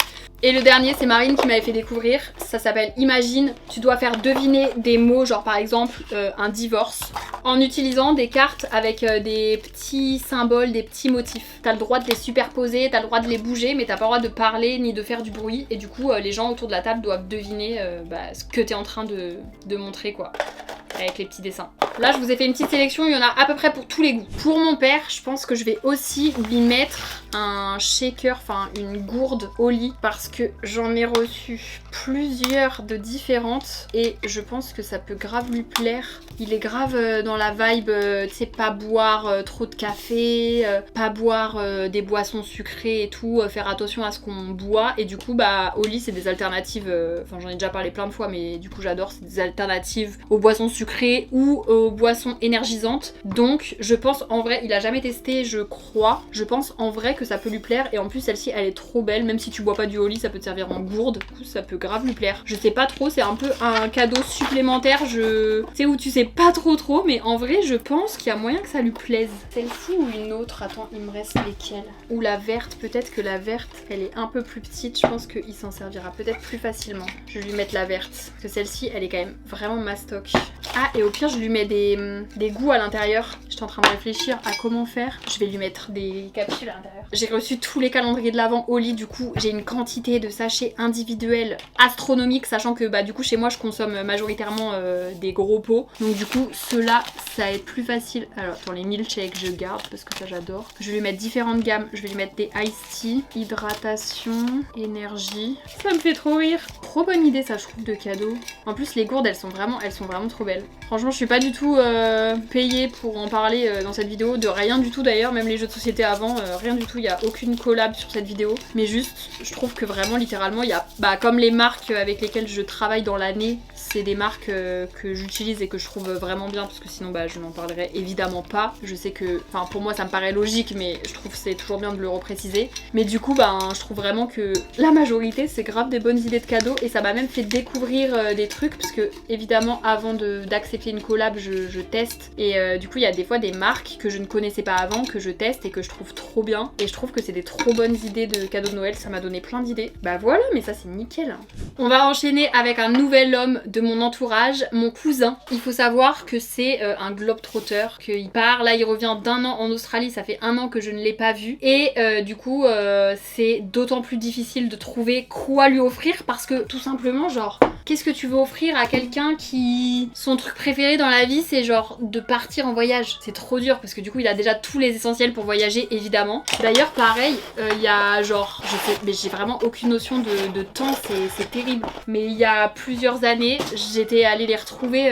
Speaker 1: Et le dernier, c'est Marine qui m'avait fait découvrir. Ça s'appelle Imagine. Tu dois faire deviner des mots, genre par exemple un divorce, en utilisant des cartes avec des petits symboles, des petits motifs. T'as le droit de les superposer, t'as le droit de les bouger, mais t'as pas le droit de parler ni de faire du bruit. Et du coup, les gens autour de la table doivent deviner ce que t'es en train de montrer, quoi. Avec les petits dessins. Là, je vous ai fait une petite sélection, il y en a à peu près pour tous les goûts. Pour mon père, je pense que je vais aussi lui mettre un shaker, enfin une gourde au lit, parce que j'en ai reçu plusieurs de différentes et je pense que ça peut grave lui plaire. Il est grave dans la vibe, tu sais, pas boire trop de café, pas boire des boissons sucrées et tout, faire attention à ce qu'on boit. Et du coup, bah, au lit, c'est des alternatives, enfin j'en ai déjà parlé plein de fois, mais du coup j'adore, c'est des alternatives aux boissons sucrées ou aux boissons énergisantes. Donc je pense en vrai, il a jamais testé, je crois, je pense en vrai que ça peut lui plaire. Et en plus celle-ci elle est trop belle, même si tu bois pas du Holly, ça peut te servir en gourde, du coup ça peut grave lui plaire. Je sais pas trop, c'est un peu un cadeau supplémentaire, tu sais, où tu sais pas trop, mais en vrai je pense qu'il y a moyen que ça lui plaise. Celle-ci ou une autre, attends, il me reste lesquelles? Ou la verte, peut-être que la verte elle est un peu plus petite, je pense qu'il s'en servira peut-être plus facilement. Je vais lui mettre la verte, parce que celle-ci elle est quand même vraiment mastoc. Ah, et au pire je lui mets des goûts à l'intérieur. J'étais en train de réfléchir à comment faire. Je vais lui mettre des capsules à l'intérieur. J'ai reçu tous les calendriers de l'Avent au lit, du coup j'ai une quantité de sachets individuels astronomiques, sachant que bah du coup chez moi je consomme majoritairement des gros pots. Donc du coup ceux-là ça va être plus facile. Alors attends, les milkshakes je garde parce que ça j'adore. Je vais lui mettre différentes gammes. Je vais lui mettre des iced tea, hydratation, énergie. Ça me fait trop rire. Trop bonne idée ça je trouve de cadeau. En plus les gourdes elles sont vraiment trop belles. Franchement je suis pas du tout payée pour en parler dans cette vidéo, de rien du tout d'ailleurs, même les jeux de société avant, rien du tout, il y a aucune collab sur cette vidéo. Mais juste je trouve que vraiment littéralement il y a, bah comme les marques avec lesquelles je travaille dans l'année, c'est des marques que j'utilise et que je trouve vraiment bien, parce que sinon bah je n'en parlerai évidemment pas. Je sais que, enfin pour moi ça me paraît logique, mais je trouve que c'est toujours bien de le repréciser. Mais du coup bah je trouve vraiment que la majorité c'est grave des bonnes idées de cadeaux, et ça m'a même fait découvrir des trucs, parce que évidemment avant d'accepter une collab je teste, et du coup il y a des fois des marques que je ne connaissais pas avant que je teste et que je trouve trop bien, et je trouve que c'est des trop bonnes idées de cadeaux de Noël. Ça m'a donné plein d'idées. Bah voilà, mais ça c'est nickel. On va enchaîner avec un nouvel homme de mon entourage, mon cousin. Il faut savoir que c'est un globe-trotter, qu'il part, là il revient d'1 an en Australie, ça fait 1 an que je ne l'ai pas vu, et du coup c'est d'autant plus difficile de trouver quoi lui offrir, parce que tout simplement genre qu'est-ce que tu veux offrir à quelqu'un qui, son truc préféré dans la vie c'est genre de partir en voyage? C'est trop dur, parce que du coup il a déjà tous les essentiels pour voyager évidemment. D'ailleurs pareil, il y a genre, je sais, mais j'ai vraiment aucune notion de temps, c'est terrible. Mais il y a plusieurs années, j'étais allée les retrouver,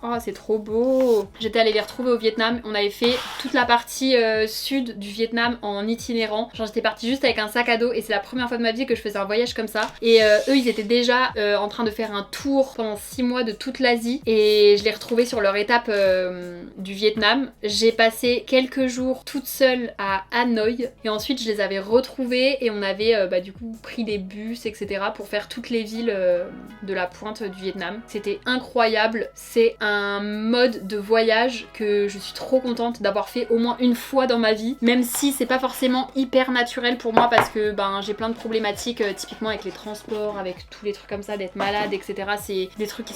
Speaker 1: oh c'est trop beau. J'étais allée les retrouver au Vietnam, on avait fait toute la partie sud du Vietnam en itinérant. Genre j'étais partie juste avec un sac à dos, et c'est la première fois de ma vie que je faisais un voyage comme ça. Et eux ils étaient déjà en train de faire un tour pendant 6 mois de toute l'Asie, et je les retrouvais sur leur étape du Vietnam. J'ai passé quelques jours toute seule à Hanoï, et ensuite je les avais retrouvés, et on avait du coup pris des bus etc pour faire toutes les villes de la pointe du Vietnam. C'était incroyable, c'est un mode de voyage que je suis trop contente d'avoir fait au moins une fois dans ma vie, même si c'est pas forcément hyper naturel pour moi, parce que j'ai plein de problématiques typiquement avec les transports, avec tous les trucs comme ça, d'être malade etc. C'est des trucs qui...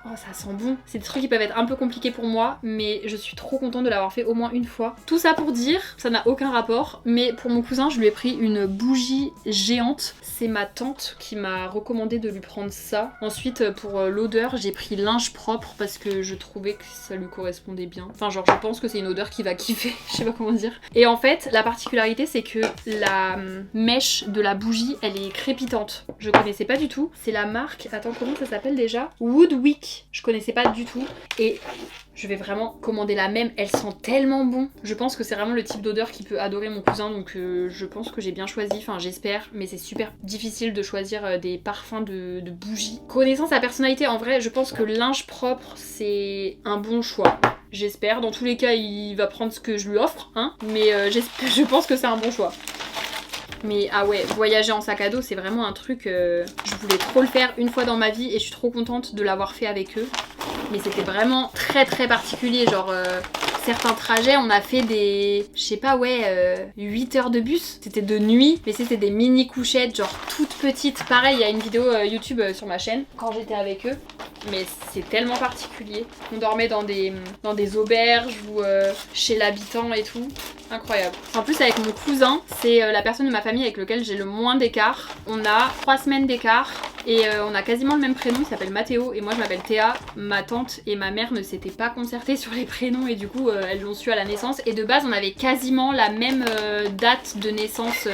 Speaker 1: Oh ça sent bon. C'est des trucs qui peuvent être un peu compliqués pour moi, mais je suis trop contente de l'avoir fait au moins une fois. Tout ça pour dire, ça n'a aucun rapport, mais pour mon cousin je lui ai pris une bougie géante. C'est ma tante qui m'a recommandé de lui prendre ça. Ensuite pour l'odeur j'ai pris linge propre, parce que je trouvais que ça lui correspondait bien. Enfin genre je pense que c'est une odeur qu'il va kiffer, je sais pas comment dire. Et en fait la particularité c'est que la mèche de la bougie elle est crépitante. Je connaissais pas du tout. C'est la marque, attends comment ça s'appelle déjà? Woodwick. Je connaissais pas du tout, et je vais vraiment commander la même, elle sent tellement bon. Je pense que c'est vraiment le type d'odeur qui peut adorer mon cousin, donc je pense que j'ai bien choisi, enfin j'espère, mais c'est super difficile de choisir des parfums de bougies. Connaissant sa personnalité, en vrai je pense que linge propre c'est un bon choix. J'espère, dans tous les cas il va prendre ce que je lui offre, hein, mais je pense que c'est un bon choix. Mais ah ouais, voyager en sac à dos c'est vraiment un truc, je voulais trop le faire une fois dans ma vie, et je suis trop contente de l'avoir fait avec eux. mais c'était vraiment très très particulier, genre certains trajets on a fait des, je sais pas, 8 heures de bus, c'était de nuit, mais c'était des mini couchettes genre toutes petites, pareil il y a une vidéo YouTube sur ma chaîne quand j'étais avec eux, mais c'est tellement particulier. On dormait dans des auberges ou chez l'habitant et tout, incroyable. En plus avec mon cousin, c'est la personne de ma famille avec laquelle j'ai le moins d'écart, on a 3 semaines d'écart. Et on a quasiment le même prénom, il s'appelle Mathéo et moi je m'appelle Théa. Ma tante et ma mère ne s'étaient pas concertées sur les prénoms et du coup elles l'ont su à la naissance. Et de base on avait quasiment la même date de naissance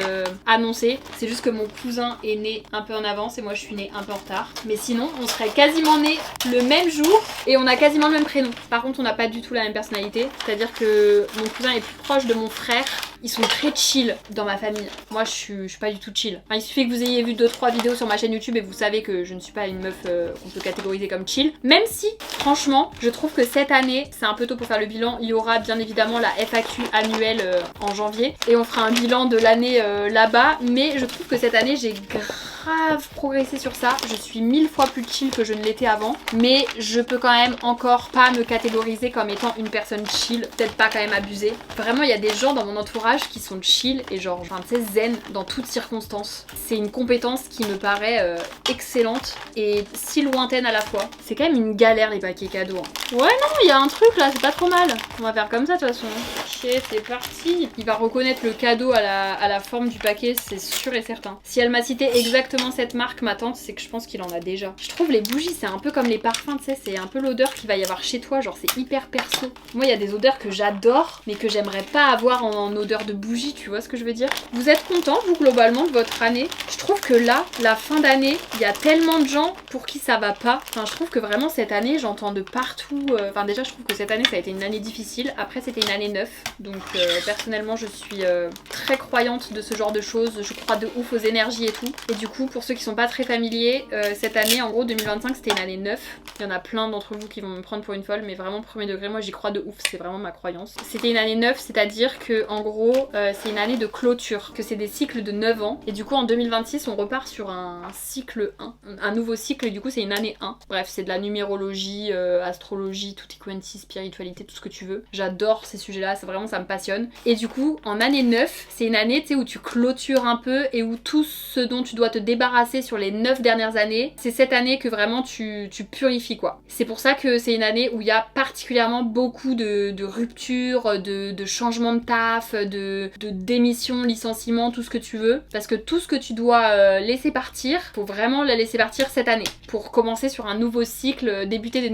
Speaker 1: annoncée. C'est juste que mon cousin est né un peu en avance et moi je suis née un peu en retard. Mais sinon on serait quasiment nés le même jour et on a quasiment le même prénom. Par contre on n'a pas du tout la même personnalité. C'est-à-dire que mon cousin est plus proche de mon frère. Ils sont très chill dans ma famille. Moi je suis pas du tout chill. Enfin, il suffit que vous ayez vu 2-3 vidéos sur ma chaîne YouTube et vous savez que je ne suis pas une meuf qu'on peut catégoriser comme chill. Même si, franchement, je trouve que cette année, c'est un peu tôt pour faire le bilan. Il y aura bien évidemment la FAQ annuelle en janvier. Et on fera un bilan de l'année là-bas. Mais je trouve que cette année, j'ai grave progressé sur ça. Je suis 1000 fois plus chill que je ne l'étais avant. Mais je peux quand même encore pas me catégoriser comme étant une personne chill. Peut-être pas quand même abuser. Vraiment, il y a des gens dans mon entourage qui sont chill et genre, tu sais, zen dans toutes circonstances. C'est une compétence qui me paraît excellente et si lointaine à la fois. C'est quand même une galère les paquets cadeaux. Hein. Ouais non, il y a un truc là, c'est pas trop mal. On va faire comme ça de toute façon. Ok, c'est parti. Il va reconnaître le cadeau à la forme du paquet, c'est sûr et certain. Si elle m'a cité exactement cette marque, ma tante, c'est que je pense qu'il en a déjà. Je trouve les bougies, c'est un peu comme les parfums, tu sais, c'est un peu l'odeur qu'il va y avoir chez toi, genre c'est hyper perso. Moi, il y a des odeurs que j'adore, mais que j'aimerais pas avoir en odeur de bougie, tu vois ce que je veux dire? Vous êtes content, vous, globalement, de votre année? Je trouve que là, la fin d'année, il y a tellement de gens pour qui ça va pas. Enfin, je trouve que vraiment cette année, j'entends de partout. Enfin, déjà, je trouve que cette année, ça a été une année difficile. Après, c'était une année neuve. Donc, personnellement, je suis très croyante de ce genre de choses. Je crois de ouf aux énergies et tout. Et du coup, pour ceux qui sont pas très familiers, cette année, en gros, 2025, c'était une année neuve. Il y en a plein d'entre vous qui vont me prendre pour une folle, mais vraiment, premier degré, moi, j'y crois de ouf. C'est vraiment ma croyance. C'était une année neuve, c'est-à-dire que, en gros, c'est une année de clôture, que c'est des cycles de 9 ans. Et du coup, en 2026, on repart sur un cycle 1. Un nouveau cycle, et du coup, c'est une année 1. Bref, c'est de la numérologie, astrologie, tutti quanti, spiritualité, tout ce que tu veux. J'adore ces sujets-là, c'est vraiment, ça me passionne. Et du coup, en année 9, c'est une année, tu sais, où tu clôtures un peu et où tout ce dont tu dois te débarrasser sur les 9 dernières années, c'est cette année que vraiment tu purifies, quoi. C'est pour ça que c'est une année où il y a particulièrement beaucoup de ruptures, de changements de taf, de démission, licenciement, tout ce que tu veux. Parce que tout ce que tu dois laisser partir, faut vraiment la laisser partir cette année. Pour commencer sur un nouveau cycle, débuter des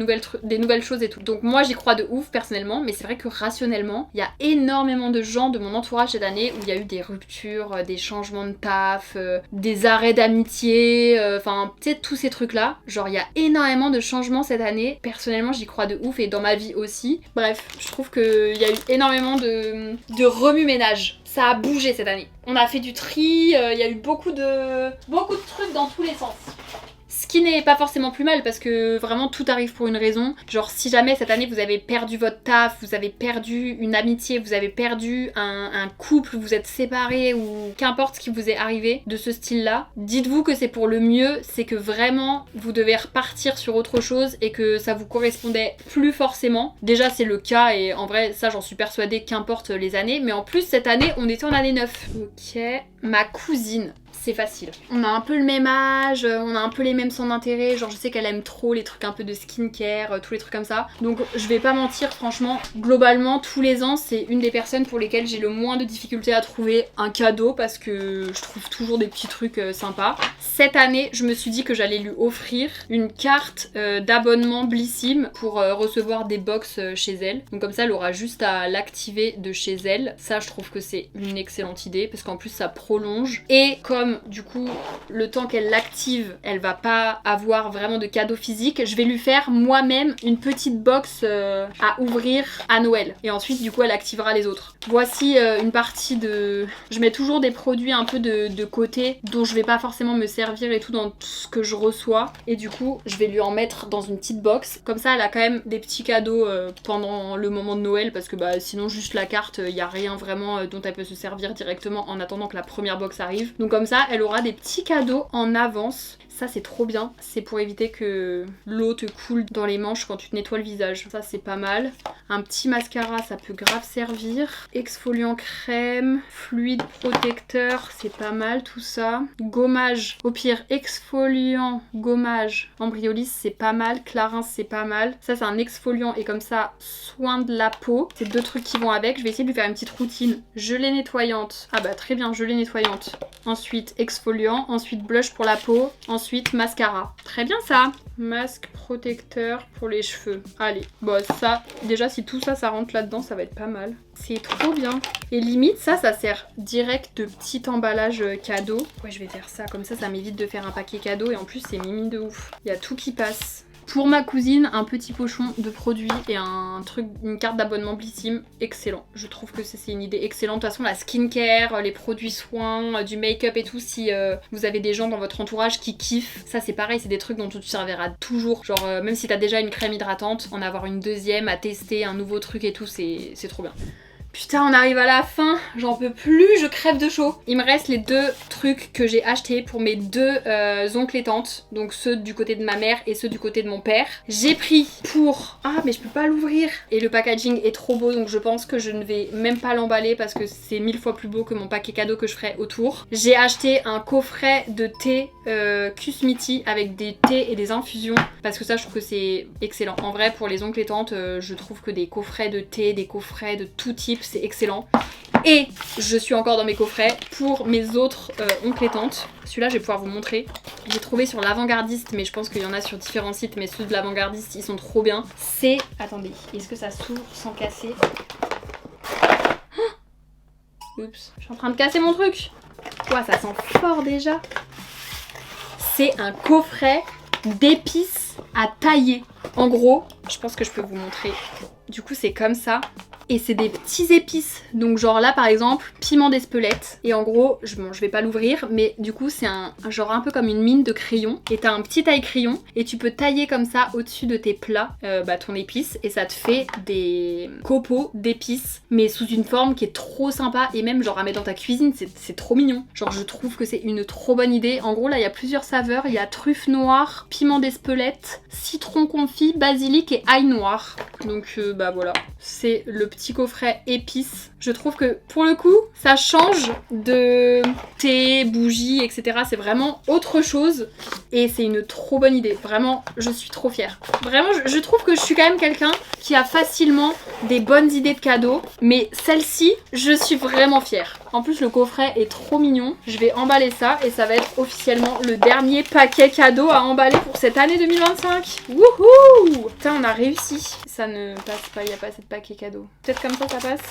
Speaker 1: nouvelles choses et tout. Donc moi j'y crois de ouf personnellement, mais c'est vrai que rationnellement, il y a énormément de gens de mon entourage cette année où il y a eu des ruptures, des changements de taf, des arrêts d'amitié, enfin tu sais tous ces trucs là. Genre il y a énormément de changements cette année. Personnellement j'y crois de ouf et dans ma vie aussi. Bref, je trouve qu'il y a eu énormément de remue-ménage. Ça a bougé cette année. On a fait du tri, il y a eu beaucoup de trucs dans tous les sens. Ce qui n'est pas forcément plus mal parce que vraiment tout arrive pour une raison. Genre si jamais cette année vous avez perdu votre taf, vous avez perdu une amitié, vous avez perdu un couple, vous êtes séparés ou qu'importe ce qui vous est arrivé de ce style-là, dites-vous que c'est pour le mieux, c'est que vraiment vous devez repartir sur autre chose et que ça vous correspondait plus forcément. Déjà c'est le cas et en vrai ça j'en suis persuadée qu'importe les années, mais en plus cette année on était en année 9. Ok, ma cousine. C'est facile. On a un peu le même âge, on a un peu les mêmes centres d'intérêt, genre je sais qu'elle aime trop les trucs un peu de skincare, tous les trucs comme ça. Donc je vais pas mentir, franchement, globalement tous les ans c'est une des personnes pour lesquelles j'ai le moins de difficultés à trouver un cadeau parce que je trouve toujours des petits trucs sympas. Cette année, je me suis dit que j'allais lui offrir une carte d'abonnement Blissim pour recevoir des box chez elle. Donc comme ça elle aura juste à l'activer de chez elle. Ça je trouve que c'est une excellente idée parce qu'en plus ça prolonge. Et comme du coup le temps qu'elle l'active elle va pas avoir vraiment de cadeau physique, je vais lui faire moi-même une petite box à ouvrir à Noël et ensuite du coup elle activera les autres. Voici une partie de... Je mets toujours des produits un peu de côté dont je vais pas forcément me servir et tout dans tout ce que je reçois et du coup je vais lui en mettre dans une petite box. Comme ça elle a quand même des petits cadeaux pendant le moment de Noël parce que bah sinon juste la carte il y a rien vraiment dont elle peut se servir directement en attendant que la première box arrive. Donc comme ça ça, elle aura des petits cadeaux en avance. Ça c'est trop bien, c'est pour éviter que l'eau te coule dans les manches quand tu te nettoies le visage. Ça c'est pas mal. Un petit mascara, ça peut grave servir. Exfoliant crème, fluide protecteur, c'est pas mal tout ça. Gommage, au pire exfoliant, gommage, Embryolisse c'est pas mal. Clarins c'est pas mal. Ça c'est un exfoliant et comme ça, soin de la peau. C'est 2 trucs qui vont avec. Je vais essayer de lui faire une petite routine. Gelée nettoyante. Ah bah très bien, gelée nettoyante. Ensuite exfoliant, ensuite blush pour la peau, ensuite mascara. Très bien ça. Masque protecteur pour les cheveux. Allez, bon ça, déjà si tout ça, ça rentre là-dedans, ça va être pas mal. C'est trop bien. Et limite, ça sert direct de petit emballage cadeau. Ouais, je vais faire ça, comme ça m'évite de faire un paquet cadeau et en plus c'est mimi de ouf. Il y a tout qui passe. Pour ma cousine, un petit pochon de produits et une carte d'abonnement Blissim, excellent. Je trouve que c'est une idée excellente. De toute façon, la skincare, les produits soins, du make-up et tout, si vous avez des gens dans votre entourage qui kiffent, ça c'est pareil, c'est des trucs dont tu te serviras toujours. Genre, même si t'as déjà une crème hydratante, en avoir une deuxième à tester, un nouveau truc et tout, c'est trop bien. Putain, on arrive à la fin, j'en peux plus, je crève de chaud. Il me reste les 2 trucs que j'ai achetés pour mes 2 oncles et tantes, donc ceux du côté de ma mère et ceux du côté de mon père. J'ai pris pour... Ah, mais je peux pas l'ouvrir. Et le packaging est trop beau, donc je pense que je ne vais même pas l'emballer parce que c'est 1000 fois plus beau que mon paquet cadeau que je ferai autour. J'ai acheté un coffret de thé Kusmiti avec des thés et des infusions parce que ça, je trouve que c'est excellent. En vrai, pour les oncles et tantes, je trouve que des coffrets de thé, des coffrets de tout type, c'est excellent. Et je suis encore dans mes coffrets pour mes autres oncles et tantes. Celui-là, je vais pouvoir vous montrer. J'ai trouvé sur l'Avant-Gardiste, mais je pense qu'il y en a sur différents sites, mais ceux de l'Avant-Gardiste, ils sont trop bien. C'est... Attendez, est-ce que ça s'ouvre sans casser? Oups, je suis en train de casser mon truc. Ouah, ça sent fort déjà. C'est un coffret d'épices à tailler. En gros, je pense que je peux vous montrer. Du coup, c'est comme ça. Et c'est des petits épices. Donc genre là par exemple, piment d'Espelette. Et en gros, je vais pas l'ouvrir, mais du coup c'est un genre un peu comme une mine de crayon. Et t'as un petit taille-crayon et tu peux tailler comme ça au-dessus de tes plats ton épice. Et ça te fait des copeaux d'épices, mais sous une forme qui est trop sympa. Et même genre à mettre dans ta cuisine, c'est trop mignon. Genre je trouve que c'est une trop bonne idée. En gros là il y a plusieurs saveurs. Il y a truffe noire, piment d'Espelette, citron confit, basilic et ail noir. Donc bah voilà, c'est le petit coffret épices. Je trouve que pour le coup ça change de thé, bougies, etc. C'est vraiment autre chose et c'est une trop bonne idée. Vraiment, je suis trop fière. Vraiment, je trouve que je suis quand même quelqu'un qui a facilement des bonnes idées de cadeaux, mais celle-ci, je suis vraiment fière. En plus, le coffret est trop mignon. Je vais emballer ça et ça va être officiellement le dernier paquet cadeau à emballer pour cette année 2025. Wouhou! Putain, on a réussi. Ça ne passe pas, il n'y a pas assez de paquets cadeaux. Peut-être comme ça passe.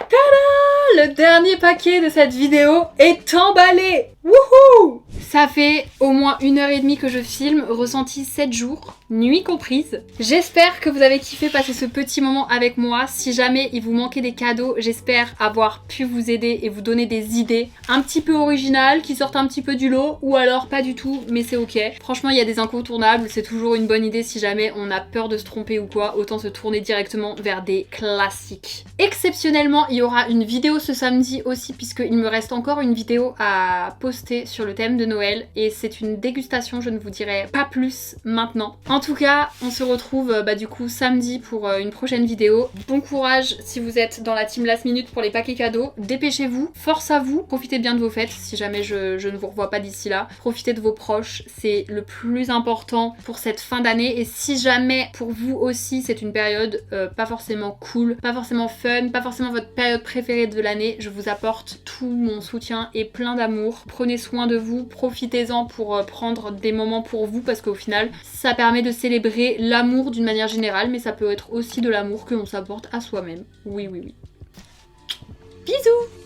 Speaker 1: Tada! Le dernier paquet de cette vidéo est emballé. Wouhou! Ça fait au moins 1h30 que je filme, ressenti 7 jours, nuit comprise. J'espère que vous avez kiffé passer ce petit moment avec moi. Si jamais il vous manquait des cadeaux, j'espère avoir pu vous aider et vous donner des idées un petit peu originales, qui sortent un petit peu du lot, ou alors pas du tout, mais c'est ok. Franchement, il y a des incontournables, c'est toujours une bonne idée si jamais on a peur de se tromper ou quoi, autant se tourner directement vers des classiques. Exceptionnellement, il y aura une vidéo ce samedi aussi, puisqu'il me reste encore une vidéo à poster sur le thème de Noël et c'est une dégustation, je ne vous dirai pas plus maintenant. En tout cas, on se retrouve du coup samedi pour une prochaine vidéo. Bon courage si vous êtes dans la team last minute pour les paquets cadeaux. Dépêchez-vous, force à vous, profitez bien de vos fêtes si jamais je ne vous revois pas d'ici là. Profitez de vos proches, c'est le plus important pour cette fin d'année et si jamais pour vous aussi c'est une période pas forcément cool, pas forcément fun, pas forcément votre période préférée de l'année, je vous apporte tout mon soutien et plein d'amour. Prenez soin de vous, profitez-en pour prendre des moments pour vous parce qu'au final ça permet de célébrer l'amour d'une manière générale mais ça peut être aussi de l'amour que l'on s'apporte à soi-même. Oui oui oui. Bisous!